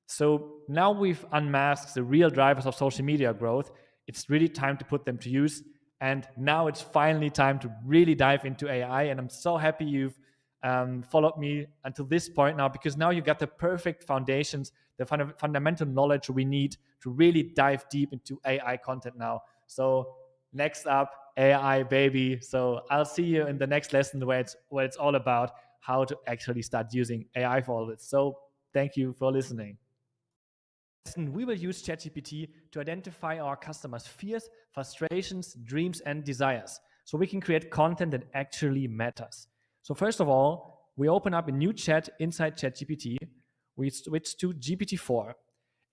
So now we've unmasked the real drivers of social media growth. It's really time to put them to use. And now it's finally time to really dive into AI. And I'm so happy you've followed me until this point now, because now you got the perfect foundations, the fundamental knowledge we need to really dive deep into AI content now. So next up, AI, baby. So I'll see you in the next lesson where it's all about how to actually start using AI for all this. So thank you for listening. We will use ChatGPT to identify our customers' fears, frustrations, dreams, and desires, so we can create content that actually matters. So first of all, we open up a new chat inside ChatGPT. We switch to GPT-4,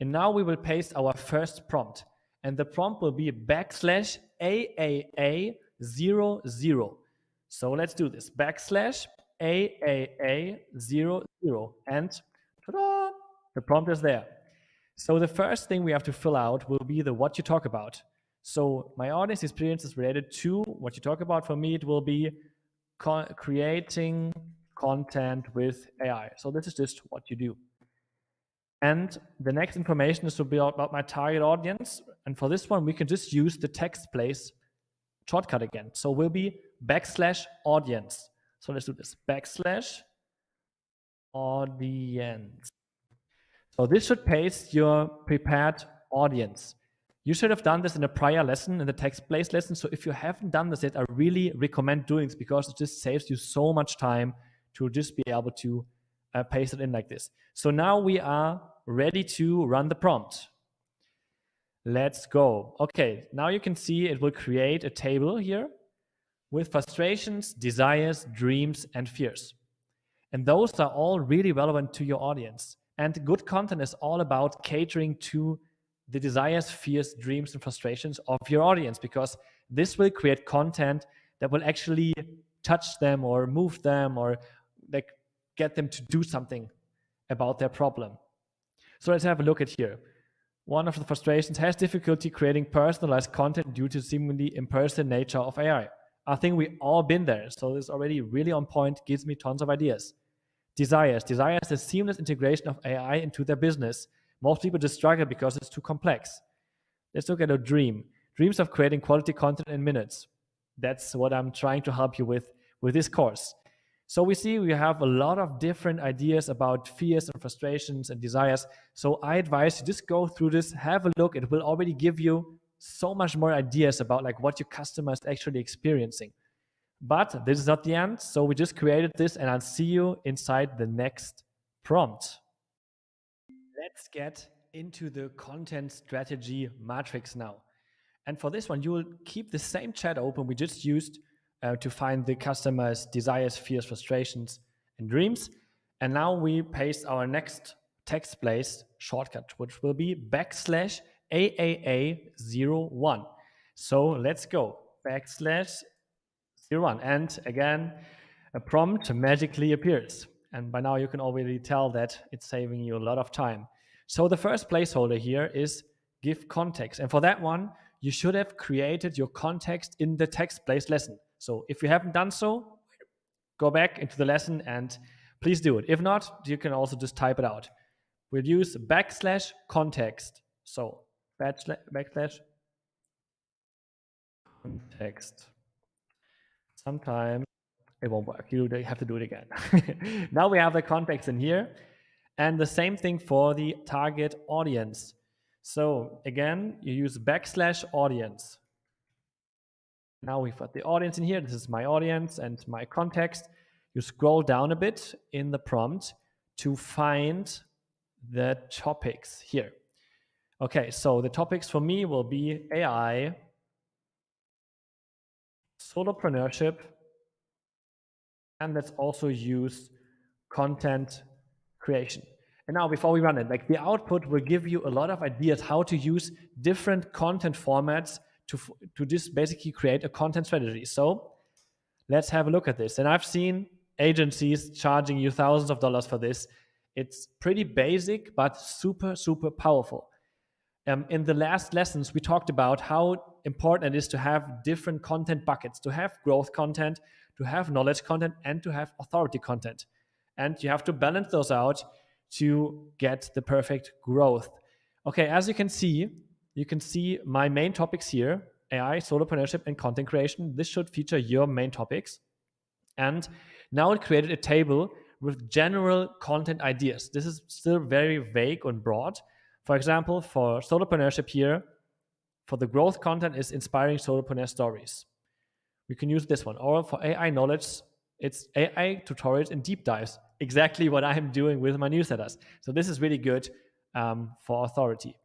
and now we will paste our first prompt, and the prompt will be \AAA00. So let's do this, \AAA00, and ta-da, the prompt is there. So the first thing we have to fill out will be the what you talk about. So my audience experience is related to what you talk about. For me, it will be creating content with AI. So this is just what you do. And the next information is to be about my target audience. And for this one, we can just use the TextBlaze shortcut again. So we'll be \audience. So let's do this, \audience. So this should paste your prepared audience. You should have done this in a prior lesson, in the TextBlaze lesson. So if you haven't done this yet, I really recommend doing this, because it just saves you so much time to just be able to paste it in like this. So now we are ready to run the prompt. Let's go. Okay, now you can see it will create a table here with frustrations, desires, dreams, and fears. And those are all really relevant to your audience. And good content is all about catering to the desires, fears, dreams, and frustrations of your audience, because this will create content that will actually touch them or move them or like get them to do something about their problem. So let's have a look at here. One of the frustrations has difficulty creating personalized content due to seemingly impersonal nature of AI. I think we all been there, so this is already really on point, gives me tons of ideas. Desires. Desires the seamless integration of AI into their business. Most people just struggle because it's too complex. Let's look at a dream. Dreams of creating quality content in minutes. That's what I'm trying to help you with this course. So we see we have a lot of different ideas about fears and frustrations and desires. So I advise you just go through this, have a look. It will already give you so much more ideas about like what your customer is actually experiencing. But this is not the end. So we just created this and I'll see you inside the next prompt. Let's get into the content strategy matrix now. And for this one, you will keep the same chat open we just used to find the customer's desires, fears, frustrations, and dreams. And now we paste our next TextBlaze shortcut, which will be \AAA01. So let's go. \01. And again, a prompt magically appears. And by now you can already tell that it's saving you a lot of time. So the first placeholder here is give context. And for that one, you should have created your context in the TextBlaze lesson. So if you haven't done so, go back into the lesson and please do it. If not, you can also just type it out. We'll use \context. So \context. Sometimes it won't work. You have to do it again. Now we have the context in here. And the same thing for the target audience. So again, you use \audience. Now we've got the audience in here. This is my audience and my context. You scroll down a bit in the prompt to find the topics here. Okay, so the topics for me will be AI, solopreneurship, and let's also use content creation. And now before we run it, like the output will give you a lot of ideas how to use different content formats to just basically create a content strategy. So let's have a look at this. And I've seen agencies charging you thousands of dollars for this. It's pretty basic, but super, super powerful. In the last lessons, we talked about how important it is to have different content buckets, to have growth content, to have knowledge content, and to have authority content. And you have to balance those out to get the perfect growth. Okay, as you can see my main topics here: AI, solopreneurship, and content creation. This should feature your main topics. And now it created a table with general content ideas. This is still very vague and broad. For example, for solopreneurship here, for the growth content is inspiring solopreneur stories. We can use this one. Or for AI knowledge, it's AI tutorials and deep dives. Exactly what I'm doing with my newsletters. So this is really good for authority,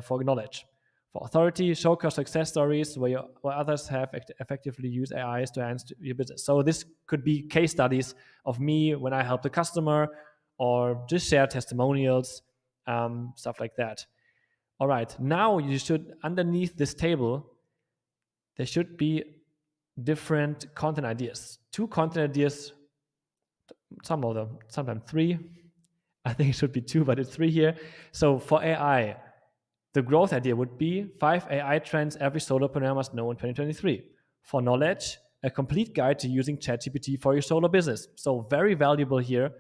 for knowledge. For authority, showcase success stories where others have effectively used AIs to enhance your business. So this could be case studies of me when I help the customer, or just share testimonials, stuff like that. All right, now you should, underneath this table, there should be different content ideas. 2 content ideas, some of them, sometimes 3. I think it should be 2, but it's 3 here. So for AI, the growth idea would be 5 AI trends every solopreneur must know in 2023. For knowledge, a complete guide to using ChatGPT for your solo business. So very valuable here.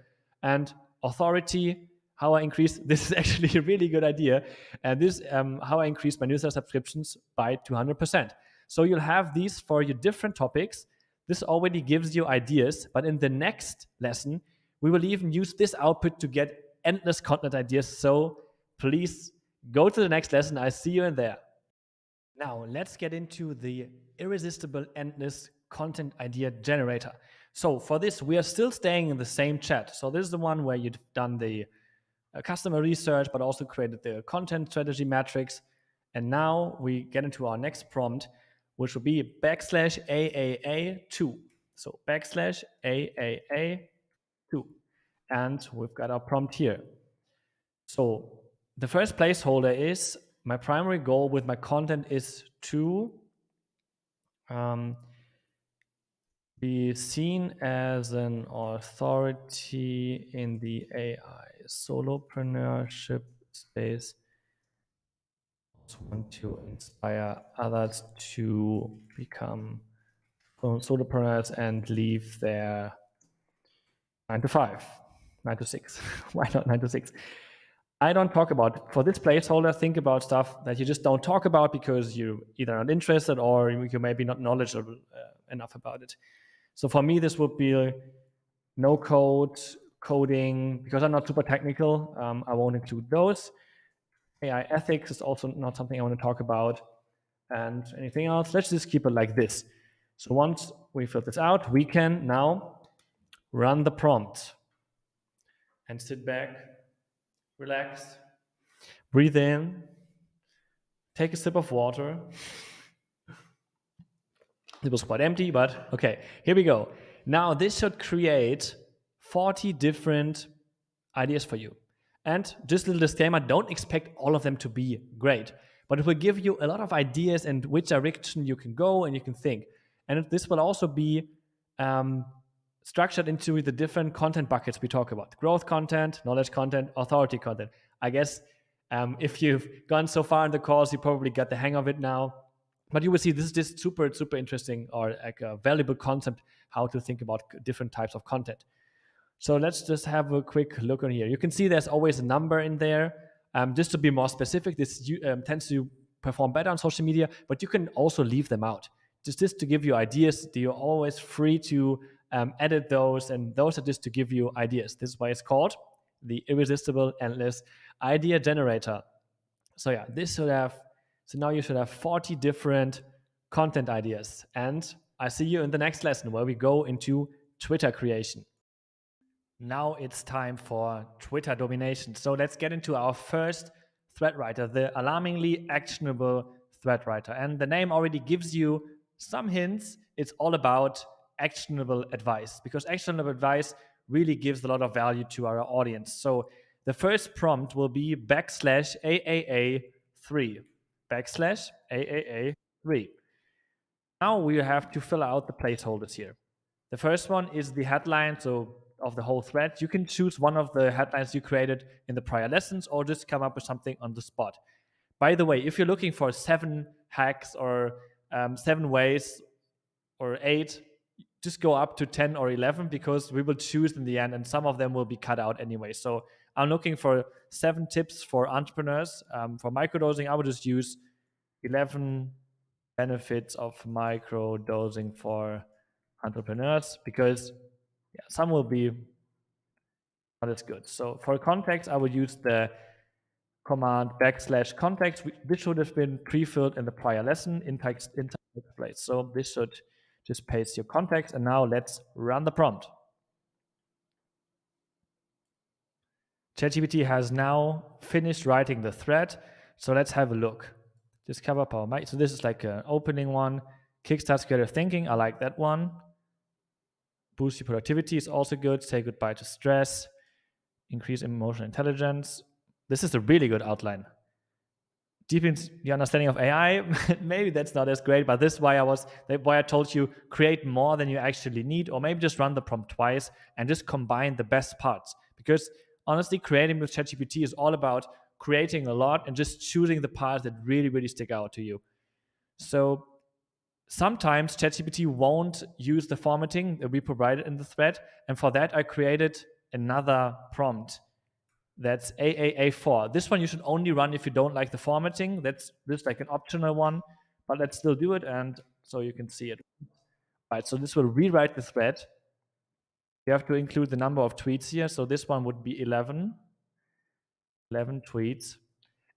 And authority, how I increase, this is actually a really good idea. And this how I increase my newsletter subscriptions by 200%. So you'll have these for your different topics. This already gives you ideas, but in the next lesson, we will even use this output to get endless content ideas. So please go to the next lesson. I see you in there. Now let's get into the irresistible endless content idea generator. So for this, we are still staying in the same chat. So this is the one where you've done the customer research, but also created the content strategy matrix. And now we get into our next prompt, which will be backslash AAA2. So backslash AAA2. And we've got our prompt here. So the first placeholder is my primary goal with my content is to be seen as an authority in the AI solopreneurship space. Want to inspire others to become solopreneurs and leave their 9 to 5, 9 to 6. Why not 9 to 6? I don't talk about, for this placeholder, think about stuff that you just don't talk about because you're either not interested or you maybe not knowledgeable enough about it. So for me, this would be no code, coding, because I'm not super technical. I won't include those. AI ethics is also not something I want to talk about. And anything else, let's just keep it like this. So once we fill this out, we can now run the prompt and sit back, relax, breathe in, take a sip of water. It was quite empty, but okay, here we go. Now this should create 40 different ideas for you. And just a little disclaimer, don't expect all of them to be great, but it will give you a lot of ideas and which direction you can go and you can think. And this will also be structured into the different content buckets we talk about: growth content, knowledge content, authority content. I guess if you've gone so far in the course, you probably got the hang of it now. But you will see this is just super, super interesting or like a valuable concept, how to think about different types of content. So let's just have a quick look on here. You can see there's always a number in there. Just to be more specific, this tends to perform better on social media, but you can also leave them out. Just to give you ideas, you're always free to edit those, and those are just to give you ideas. This is why it's called the Irresistible Endless Idea Generator. So yeah, this should have, so now you should have 40 different content ideas. And I see you in the next lesson where we go into Twitter creation. Now it's time for Twitter domination. So let's get into our first thread writer, the alarmingly actionable thread writer. And the name already gives you some hints. It's all about actionable advice, because actionable advice really gives a lot of value to our audience. So the first prompt will be backslash AAA3. Backslash AAA3. Now we have to fill out the placeholders here. The first one is the headline, so of the whole thread. You can choose one of the headlines you created in the prior lessons or just come up with something on the spot. By the way, if you're looking for 7 hacks or 7 ways or 8, just go up to 10 or 11 because we will choose in the end and some of them will be cut out anyway. So I'm looking for 7 tips for entrepreneurs. For microdosing, I would just use 11 benefits of microdosing for entrepreneurs, because some will be not as good. So for context, I would use the command backslash context. This should have been pre-filled in the prior lesson in TextBlaze. So this should just paste your context. And now let's run the prompt. ChatGPT has now finished writing the thread. So let's have a look. Discover Power Mic. So this is like an opening one. Kickstart creative thinking. I like that one. Boost your productivity is also good. Say goodbye to stress. Increase emotional intelligence. This is a really good outline. Deepen the understanding of AI. Maybe that's not as great, but this is why I told you create more than you actually need, or maybe just run the prompt twice and just combine the best parts. Because honestly, creating with ChatGPT is all about creating a lot and just choosing the parts that really, really stick out to you. So sometimes ChatGPT won't use the formatting that we provided in the thread. And for that, I created another prompt. That's AAA4. This one you should only run if you don't like the formatting. That's just like an optional one, but let's still do it. And so you can see it. All right, so this will rewrite the thread. You have to include the number of tweets here. So this one would be 11 tweets.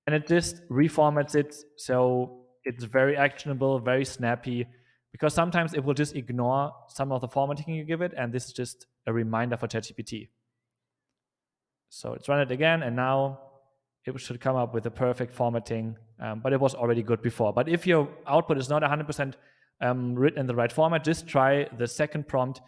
And it just reformats it so it's very actionable, very snappy. because sometimes it will just ignore some of the formatting you give it, and this is just a reminder for ChatGPT. So let's run it again, and now it should come up with the perfect formatting, but it was already good before. But if your output is not 100% written in the right format, just try the second prompt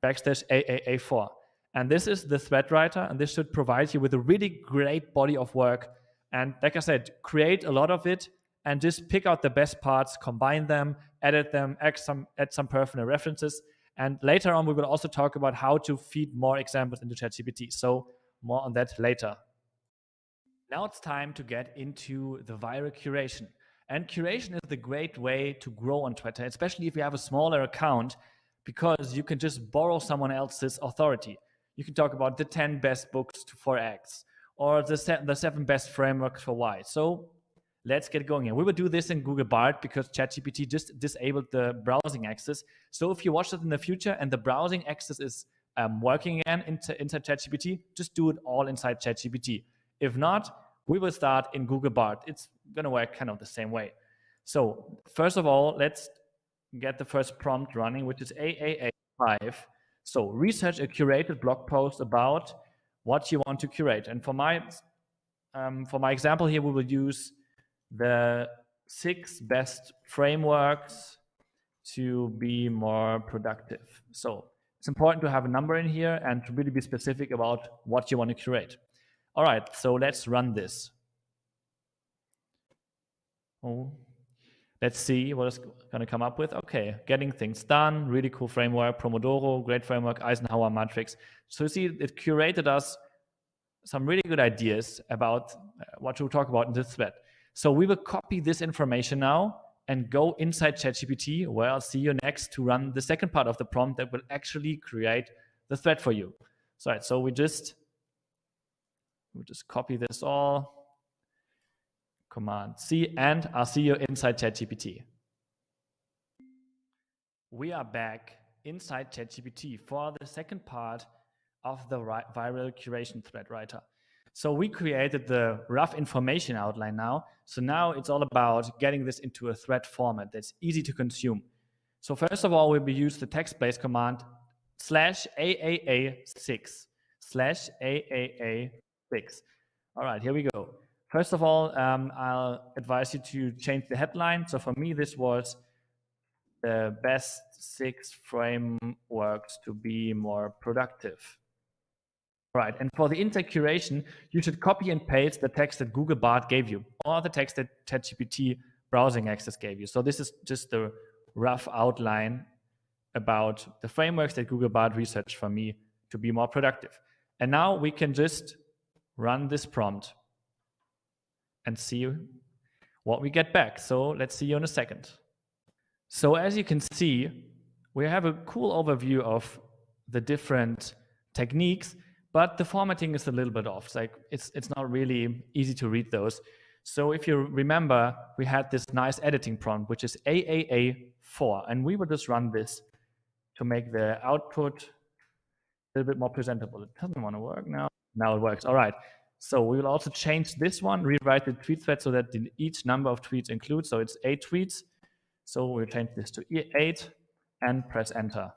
\AAA4. And this is the thread writer, and this should provide you with a really great body of work. And like I said, create a lot of it and just pick out the best parts, combine them, edit them, add some personal references. And later on, we will also talk about how to feed more examples into ChatGPT. So more on that later. Now it's time to get into the viral curation. And curation is the great way to grow on Twitter, especially if you have a smaller account, because you can just borrow someone else's authority. You can talk about the 10 best books for X or the 7 best frameworks for Y. So let's get going here. We will do this in Google Bard because ChatGPT just disabled the browsing access. So if you watch it in the future and the browsing access is working again inside ChatGPT, just do it all inside ChatGPT. If not, we will start in Google Bard. It's going to work kind of the same way. So first of all, let's get the first prompt running, which is AAA5. So research a curated blog post about what you want to curate. And for my example here, we will use the 6 best frameworks to be more productive. So it's important to have a number in here and to really be specific about what you want to curate. All right, so let's run this. Oh, let's see what it's going to come up with. Okay, getting things done, really cool framework, Pomodoro, great framework, Eisenhower matrix. So you see, it curated us some really good ideas about what to talk about in this thread. So we will copy this information now and go inside ChatGPT, where I'll see you next to run the second part of the prompt that will actually create the thread for you. So, right, so we just copy this all, Command C, and I'll see you inside ChatGPT. We are back inside ChatGPT for the second part of the viral curation thread writer. So we created the rough information outline now. So now it's all about getting this into a thread format that's easy to consume. So first of all, we will use the TextBlaze command /AAA6 /AAA6. All right, here we go. First of all, I'll advise you to change the headline. So for me, this was the best 6 frameworks to be more productive. Right, and for the intake curation, you should copy and paste the text that Google Bard gave you, or the text that ChatGPT browsing access gave you. So this is just the rough outline about the frameworks that Google Bard researched for me to be more productive. And now we can just run this prompt and see what we get back. So let's see you in a second. So as you can see, we have a cool overview of the different techniques, but the formatting is a little bit off. It's not really easy to read those. So if you remember, we had this nice editing prompt, which is AAA4, and we will just run this to make the output a little bit more presentable. It doesn't want to work now. Now it works. All right. So we will also change this one, rewrite the tweet thread so that each number of tweets includes. So it's 8 tweets. So we'll change this to 8 and press enter.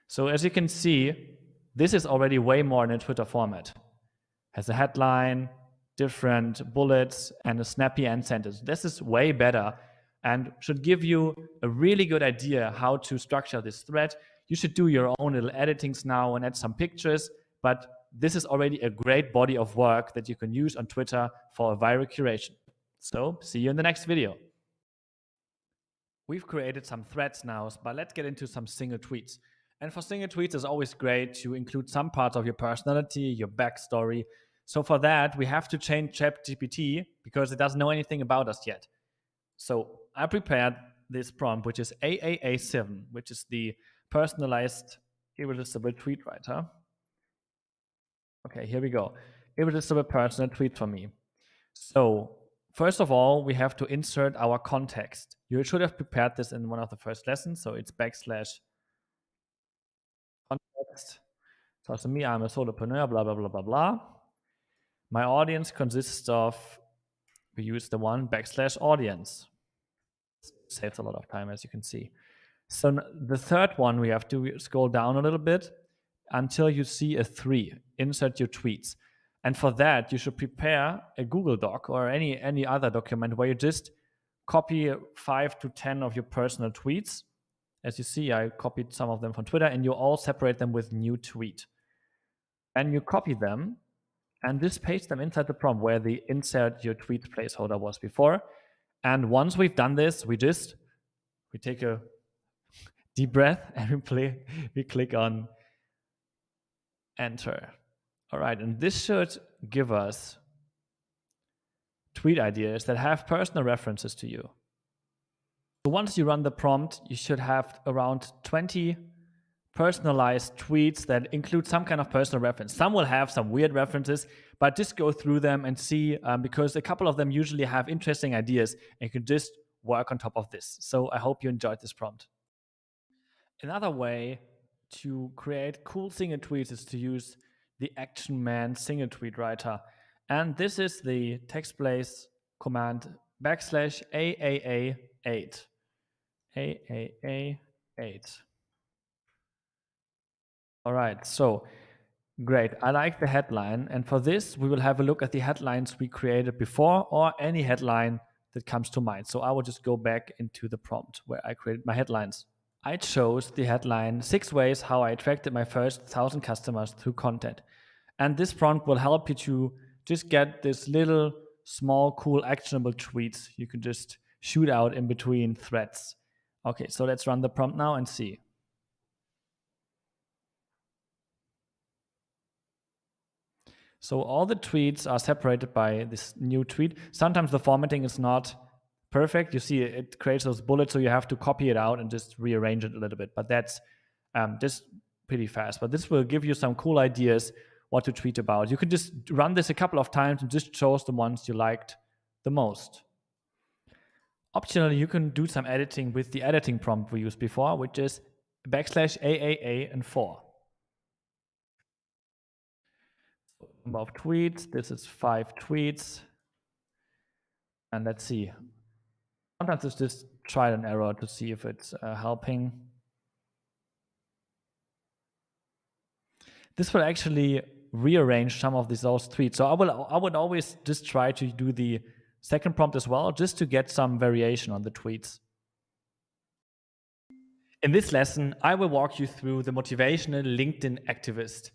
So as you can see, this is already way more in a Twitter format. Has a headline, different bullets, and a snappy end sentence. This is way better and should give you a really good idea how to structure this thread. You should do your own little editings now and add some pictures, but this is already a great body of work that you can use on Twitter for a viral curation. So see you in the next video. We've created some threads now, but let's get into some single tweets. And for single tweets, it's always great to include some parts of your personality, your backstory. So for that, we have to change ChatGPT because it doesn't know anything about us yet. So I prepared this prompt, which is AAA7, which is the personalized irresistible tweet writer. Okay, here we go. Irresistible personal tweet for me. So first of all, we have to insert our context. You should have prepared this in one of the first lessons. So it's / context. So to me, I'm a solopreneur, blah, blah, blah, blah, blah. My audience consists of we use the one /audience. Saves a lot of time, as you can see. So the third one, we have to scroll down a little bit until you see a 3, insert your tweets. And for that, you should prepare a Google Doc or any other document where you just copy 5 to 10 of your personal tweets. As you see, I copied some of them from Twitter, and you all separate them with new tweet. And you copy them, and just paste them inside the prompt where the insert your tweet placeholder was before. And once we've done this, we take a deep breath and we click on enter. All right, and this should give us tweet ideas that have personal references to you. So once you run the prompt, you should have around 20 personalized tweets that include some kind of personal reference. Some will have some weird references, but just go through them and see, because a couple of them usually have interesting ideas, and you can just work on top of this. So I hope you enjoyed this prompt. Another way to create cool single tweets is to use the Action Man single tweet writer. And this is the TextBlaze command \AAA8. AAA8. All right, so great. I like the headline. And for this, we will have a look at the headlines we created before or any headline that comes to mind. So I will just go back into the prompt where I created my headlines. I chose the headline 6 ways how I attracted my first 1,000 customers through content. And this prompt will help you to just get this little small, cool, actionable tweets you can just shoot out in between threads. Okay, so let's run the prompt now and see. So all the tweets are separated by this new tweet. Sometimes the formatting is not perfect. You see it creates those bullets, so you have to copy it out and just rearrange it a little bit. But that's just pretty fast. But this will give you some cool ideas what to tweet about. You can just run this a couple of times and just choose the ones you liked the most. Optionally, you can do some editing with the editing prompt we used before, which is \AAA and 4. Number of tweets, this is 5 tweets. And let's see. Sometimes it's just trial and error to see if it's helping. This will actually rearrange some of those tweets. So I would always just try to do the second prompt as well, just to get some variation on the tweets. In this lesson, I will walk you through the motivational LinkedIn activist.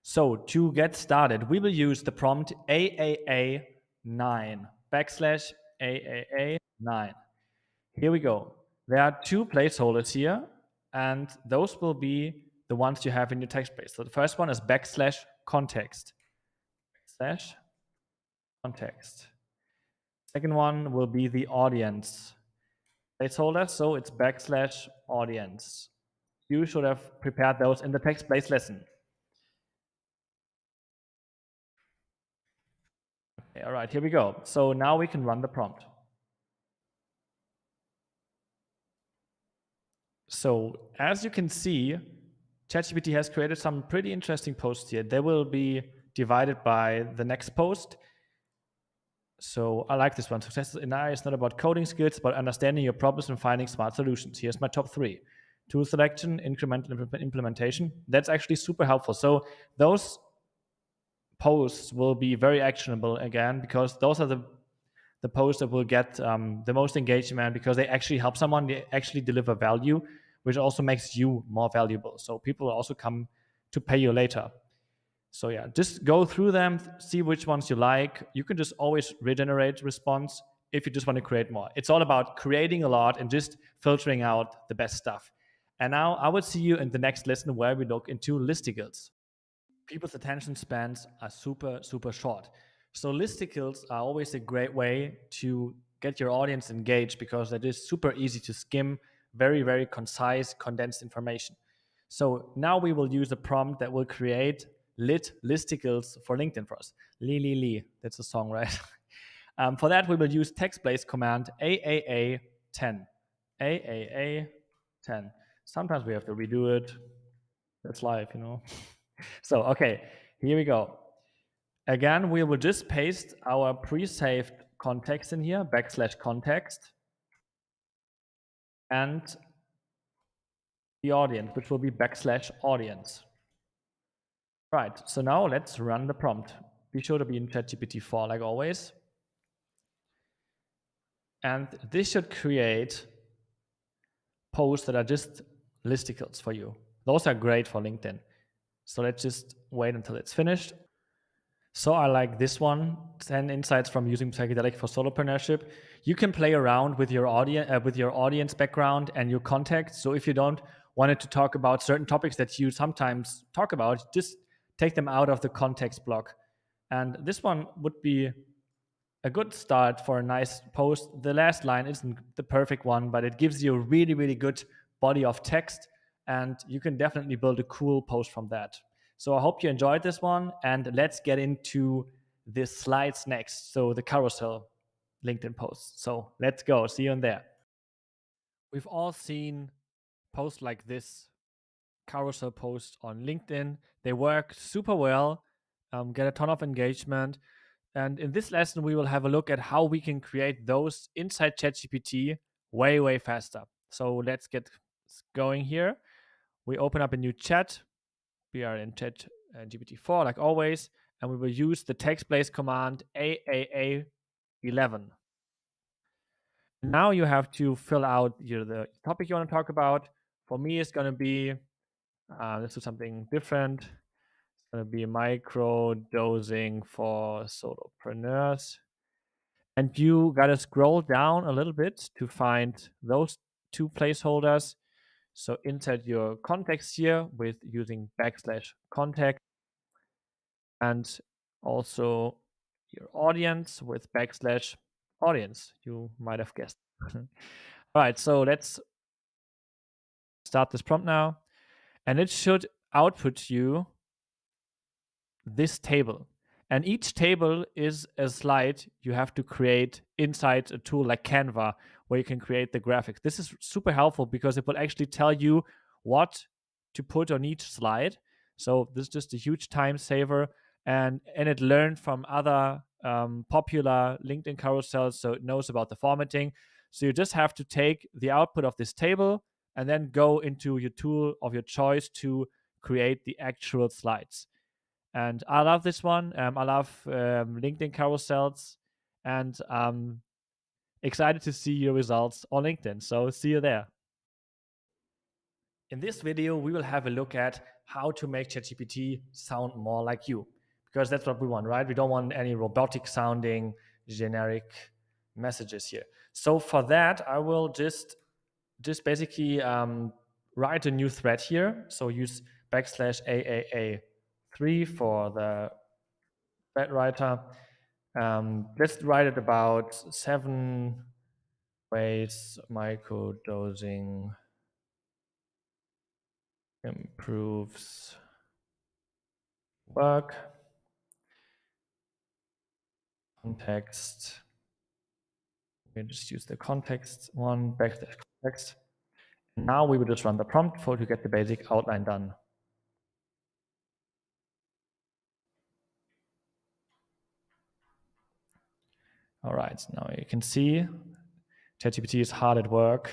So to get started, we will use the prompt AAA9 \AAA9. Here we go. There are 2 placeholders here, and those will be the ones you have in your TextBlaze. So the first one is \context. \context. Second one will be the audience placeholder, so it's \audience. You should have prepared those in the TextBlaze lesson. Okay, all right, here we go. So now we can run the prompt. So as you can see, ChatGPT has created some pretty interesting posts here. They will be divided by the next post. So I like this one. Success in AI is not about coding skills, but understanding your problems and finding smart solutions. Here's my top 3. Tool selection, incremental implementation. That's actually super helpful. So those posts will be very actionable again, because those are the posts that will get the most engagement, because they actually help someone, they actually deliver value, which also makes you more valuable. So people will also come to pay you later. So yeah, just go through them, see which ones you like. You can just always regenerate response if you just want to create more. It's all about creating a lot and just filtering out the best stuff. And now I will see you in the next lesson where we look into listicles. People's attention spans are super, super short. So listicles are always a great way to get your audience engaged, because they're just super easy to skim, very, very concise, condensed information. So now we will use a prompt that will create lit listicles for LinkedIn for us. Lee, that's a song, right? For that, we will use TextBlaze command AAA10. AAA10. Sometimes we have to redo it. That's live, you know. So, okay, here we go. Again, we will just paste our pre-saved context in here, \context, and the audience, which will be \audience. Right, so now let's run the prompt. Be sure to be in ChatGPT 4 like always. And this should create posts that are just listicles for you. Those are great for LinkedIn. So let's just wait until it's finished. So I like this one, 10 insights from using psychedelic for solopreneurship. You can play around with your audience background and your context. So if you don't want it to talk about certain topics that you sometimes talk about, just take them out of the context block. And this one would be a good start for a nice post. The last line isn't the perfect one, but it gives you a really, really good body of text, and you can definitely build a cool post from that. So I hope you enjoyed this one, and let's get into the slides next. So the carousel LinkedIn posts. So let's go. See you in there. We've all seen posts like this, carousel posts on LinkedIn. They work super well, get a ton of engagement. And in this lesson, we will have a look at how we can create those inside ChatGPT way, way faster. So let's get going here. We open up a new chat. We are in ChatGPT 4 like always, and we will use the TextBlaze command AAA11. Now you have to fill out the topic you want to talk about. For me, it's going to be, let's do something different. It's going to be micro dosing for solopreneurs. And you got to scroll down a little bit to find those two placeholders. So insert your context here with using \context, and also your audience with \audience. You might have guessed. All right, so let's start this prompt now. And it should output you this table. And each table is a slide you have to create inside a tool like Canva, where you can create the graphics. This is super helpful because it will actually tell you what to put on each slide. So this is just a huge time saver. And it learned from other popular LinkedIn carousels, so it knows about the formatting. So you just have to take the output of this table and then go into your tool of your choice to create the actual slides. And I love this one. I love LinkedIn carousels, and I'm excited to see your results on LinkedIn. So see you there. In this video, we will have a look at how to make ChatGPT sound more like you, because that's what we want, right? We don't want any robotic sounding generic messages here. So for that, I will just basically write a new thread here. So use \AAA3 for the thread writer. Let's write it about 7 ways microdosing improves work. Context. We just use the context one, \context. And now we will just run the prompt to get the basic outline done. All right, now you can see ChatGPT is hard at work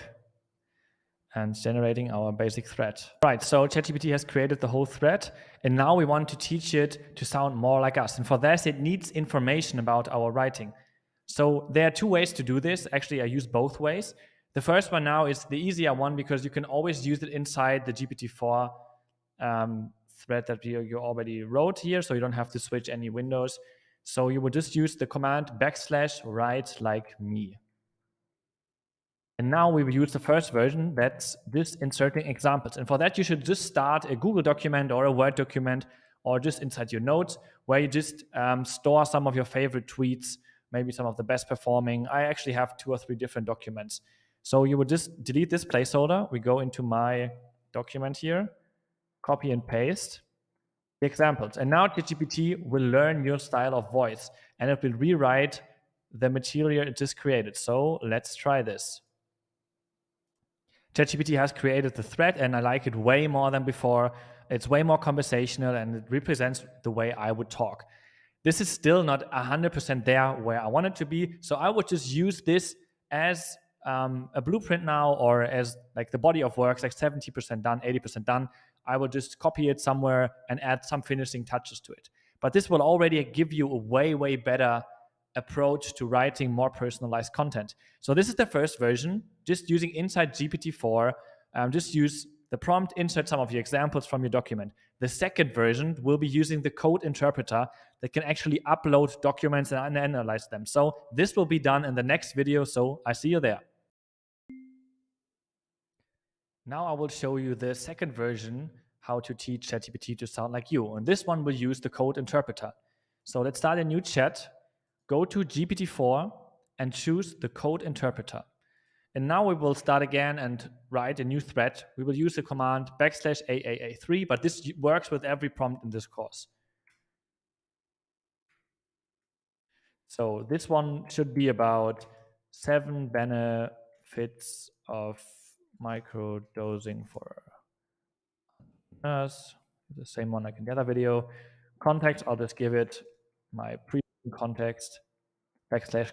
and generating our basic thread. Right, so ChatGPT has created the whole thread, and now we want to teach it to sound more like us. And for this, it needs information about our writing. So there are 2 ways to do this. Actually, I use both ways. The first one now is the easier one because you can always use it inside the GPT-4 thread that you already wrote here, so you don't have to switch any windows. So you would just use the command \write like me. And now we will use the first version, that's this inserting examples. And for that, you should just start a Google document or a Word document, or just inside your notes, where you just store some of your favorite tweets, maybe some of the best performing. I actually have 2 or 3 different documents. So you would just delete this placeholder. We go into my document here, copy and paste the examples. And now ChatGPT will learn your style of voice, and it will rewrite the material it just created. So let's try this. ChatGPT has created the thread, and I like it way more than before. It's way more conversational, and it represents the way I would talk. this is still not 100% there where I want it to be. So I would just use this as a blueprint now, or as like the body of work, like 70% done, 80% done. I will just copy it somewhere and add some finishing touches to it. But this will already give you a way, way better approach to writing more personalized content. So this is the first version, just using inside GPT-4. Just use the prompt, insert some of your examples from your document. The second version will be using the code interpreter that can actually upload documents and analyze them. So this will be done in the next video, so I see you there. Now I will show you the second version, how to teach ChatGPT to sound like you. And this one will use the code interpreter. So let's start a new chat. Go to GPT-4 and choose the code interpreter. And now we will start again and write a new thread. We will use the command \AAA3, but this works with every prompt in this course. So this one should be about 7 benefits of microdosing for us. The same one like in the other video. Context, I'll just give it my previous context,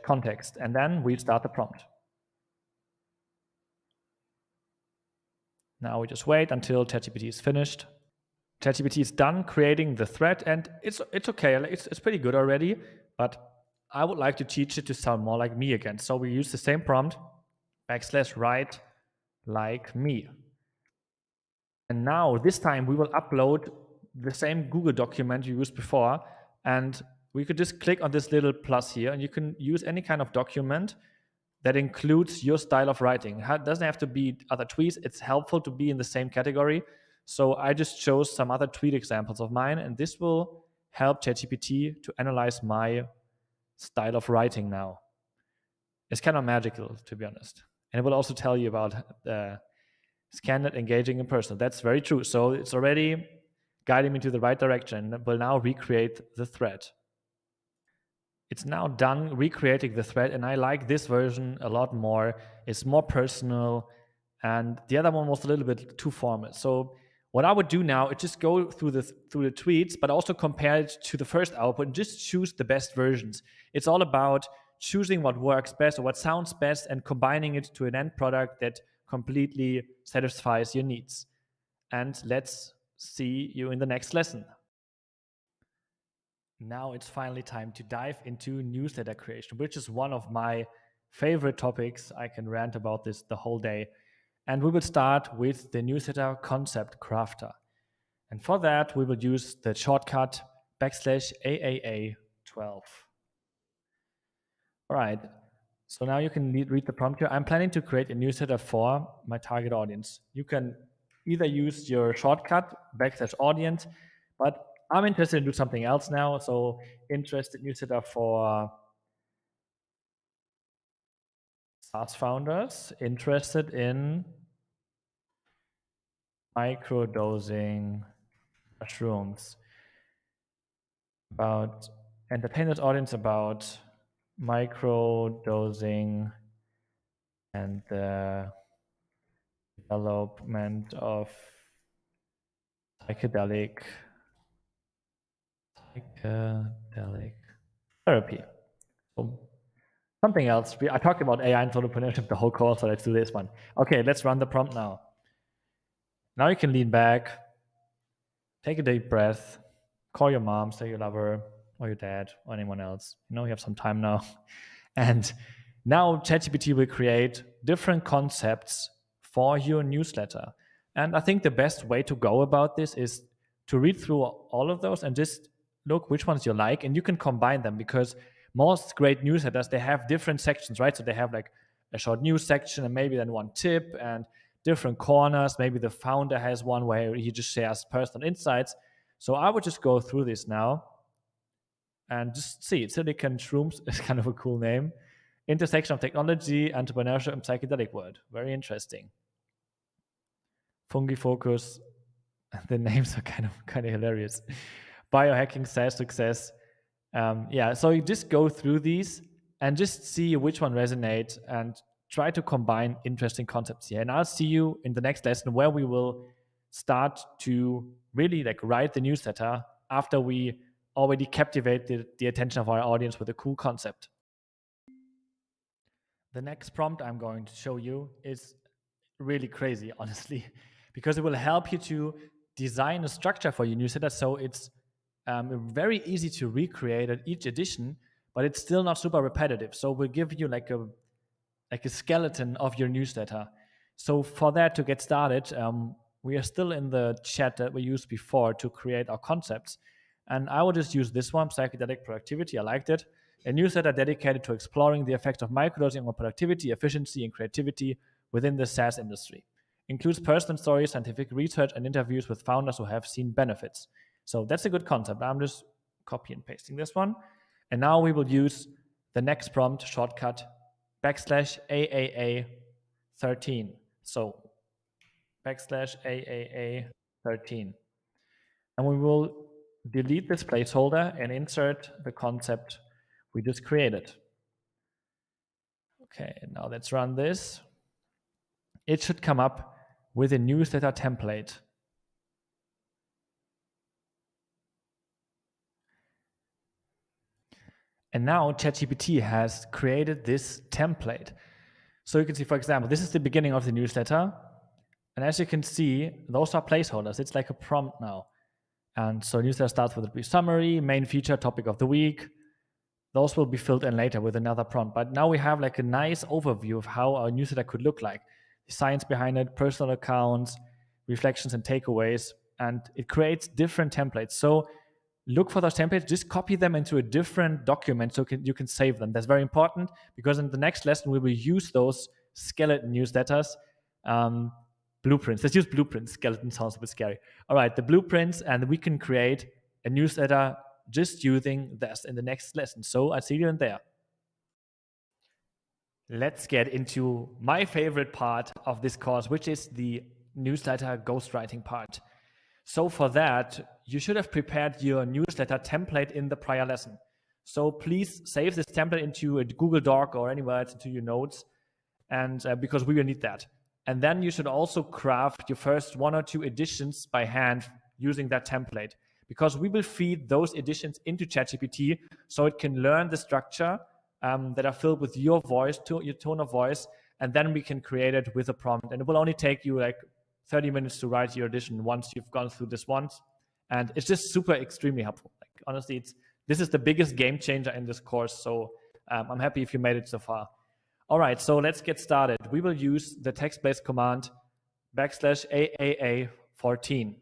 \context, and then we start the prompt. Now we just wait until ChatGPT is finished. ChatGPT is done creating the thread, and it's okay. It's pretty good already, but I would like to teach it to sound more like me again. So we use the same prompt, \write like me. And now this time we will upload the same Google document you used before, and we could just click on this little plus here, and you can use any kind of document that includes your style of writing. It doesn't have to be other tweets. It's helpful to be in the same category. So I just chose some other tweet examples of mine, and this will help ChatGPT to analyze my style of writing now. It's kind of magical, to be honest. And it will also tell you about scanned, engaging, and personal. That's very true. So it's already guiding me to the right direction. It will now recreate the thread. It's now done recreating the thread, and I like this version a lot more. It's more personal, and the other one was a little bit too formal. So what I would do now is just go through the tweets, but also compare it to the first output and just choose the best versions. It's all about choosing what works best or what sounds best and combining it to an end product that completely satisfies your needs. And let's see you in the next lesson. Now it's finally time to dive into newsletter creation, which is one of my favorite topics. I can rant about this the whole day. And we will start with the newsletter concept crafter. And for that, we will use the shortcut \AAA12. All right. So now you can read the prompt here. I'm planning to create a newsletter for my target audience. You can either use your shortcut \audience, but I'm interested in doing something else now. So interested newsletter for SaaS founders, interested in microdosing mushrooms, about entertainment audience, about microdosing and the development of psychedelic therapy. So something else. I talked about AI and entrepreneurship the whole course, so let's do this one. Okay, let's run the prompt now. Now you can lean back, take a deep breath, call your mom, say you love her, or your dad, or anyone else. You know you have some time now. And now ChatGPT will create different concepts for your newsletter. And I think the best way to go about this is to read through all of those and just look which ones you like, and you can combine them, because most great newsletters, they have different sections, right? So they have like a short news section and maybe then one tip and different corners. Maybe the founder has one where he just shares personal insights. So I would just go through this now and just see. Silicon Shrooms is kind of a cool name. Intersection of technology, entrepreneurship, and psychedelic world. Very interesting. Fungi Focus. The names are kind of hilarious. Biohacking, SaaS success. So you just go through these and just see which one resonates and try to combine interesting concepts here. And I'll see you in the next lesson, where we will start to really write the newsletter after we already captivated the attention of our audience with a cool concept. The next prompt I'm going to show you is really crazy, honestly, because it will help you to design a structure for your newsletter so it's very easy to recreate at each edition, but it's still not super repetitive. So we'll give you like a skeleton of your newsletter. So for that, to get started, we are still in the chat that we used before to create our concepts. And I will just use this one, psychedelic productivity. I liked it. A newsletter dedicated to exploring the effects of microdosing on productivity, efficiency, and creativity within the SaaS industry. Includes personal stories, scientific research, and interviews with founders who have seen benefits. So that's a good concept. I'm just copy and pasting this one. And now we will use the next prompt shortcut \AAA 13. So \AAA 13. And we will delete this placeholder and insert the concept we just created. Okay, now let's run this. It should come up with a newsletter template. And now ChatGPT has created this template. So you can see, for example, this is the beginning of the newsletter. And as you can see, those are placeholders. It's like a prompt now. And so newsletter starts with a brief summary, main feature, topic of the week. Those will be filled in later with another prompt. But now we have like a nice overview of how our newsletter could look like. The science behind it, personal accounts, reflections and takeaways. And it creates different templates. So look for those templates, just copy them into a different document so you can save them. That's very important because in the next lesson, we will use those skeleton newsletters, blueprints. Let's use blueprints. Skeleton sounds a bit scary. All right, the blueprints, and we can create a newsletter just using this in the next lesson. So I'll see you in there. Let's get into my favorite part of this course, which is the newsletter ghostwriting part. So for that, you should have prepared your newsletter template in the prior lesson. So please save this template into a Google Doc or anywhere else into your notes, and because we will need that. And then you should also craft your first 1 or 2 editions by hand using that template, because we will feed those editions into ChatGPT so it can learn the structure that are filled with your voice, your tone of voice, and then we can create it with a prompt. And it will only take you like 30 minutes to write your edition once you've gone through this once. And it's just super extremely helpful. Like, honestly, this is the biggest game changer in this course. So I'm happy if you made it so far. All right, so let's get started. We will use the TextBlaze command \AAA14.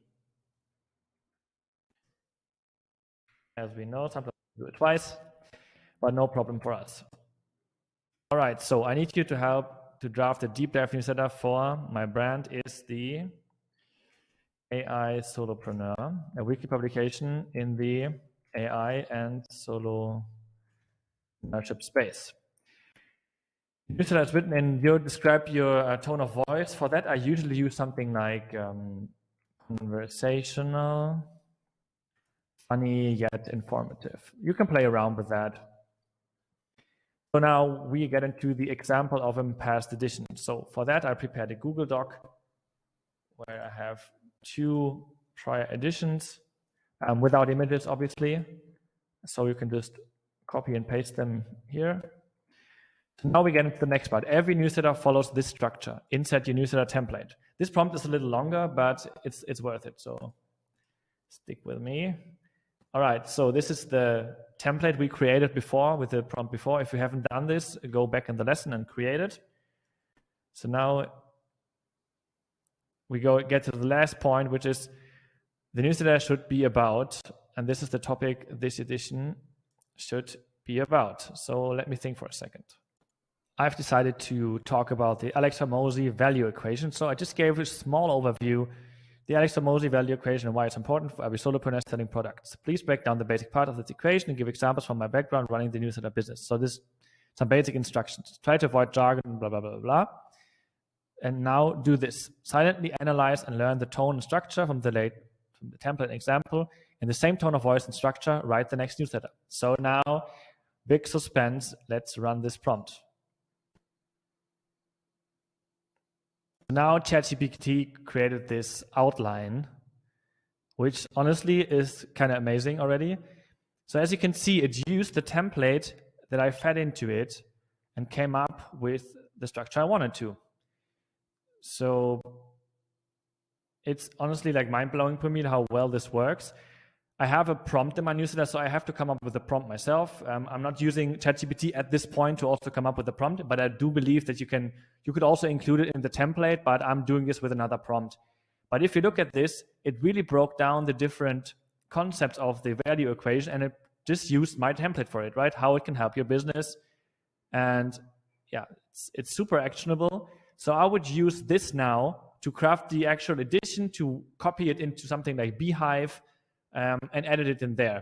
As we know, sometimes we do it twice, but no problem for us. All right, so I need you to help to draft a deep dive newsletter for my brand is the AI Solopreneur, a weekly publication in the AI and solopreneurship space. Newsletter is written in describe your tone of voice. For that, I usually use something like conversational, funny yet informative. You can play around with that. So now we get into the example of a past edition. So for that, I prepared a Google Doc where I have 2 prior editions without images, obviously. So you can just copy and paste them here. So now we get into the next part. Every newsletter follows this structure. Insert your newsletter template. This prompt is a little longer, but it's worth it. So stick with me. All right, so this is the template we created before with the prompt before. If you haven't done this, go back in the lesson and create it. So now we get to the last point, which is the newsletter should be about, and this is the topic this edition should be about. So let me think for a second. I've decided to talk about the Alex Hormozi value equation. So I just gave a small overview, the Alex Hormozi value equation and why it's important for every solopreneur selling products. Please break down the basic part of this equation and give examples from my background running the newsletter business. So this some basic instructions. Try to avoid jargon, blah, blah, blah, blah. And now do this. Silently analyze and learn the tone and structure from the template example. In the same tone of voice and structure, write the next newsletter. So now, big suspense. Let's run this prompt. Now ChatGPT created this outline, which honestly is kind of amazing already. So as you can see, it used the template that I fed into it and came up with the structure I wanted to. So it's honestly like mind-blowing for me how well this works. I have a prompt in my newsletter, so I have to come up with a prompt myself. I'm not using ChatGPT at this point to also come up with a prompt, but I do believe that you could also include it in the template, but I'm doing this with another prompt. But if you look at this, it really broke down the different concepts of the value equation, and it just used my template for it, right? How it can help your business. And yeah, it's super actionable. So I would use this now to craft the actual edition, to copy it into something like Beehive, and edit it in there.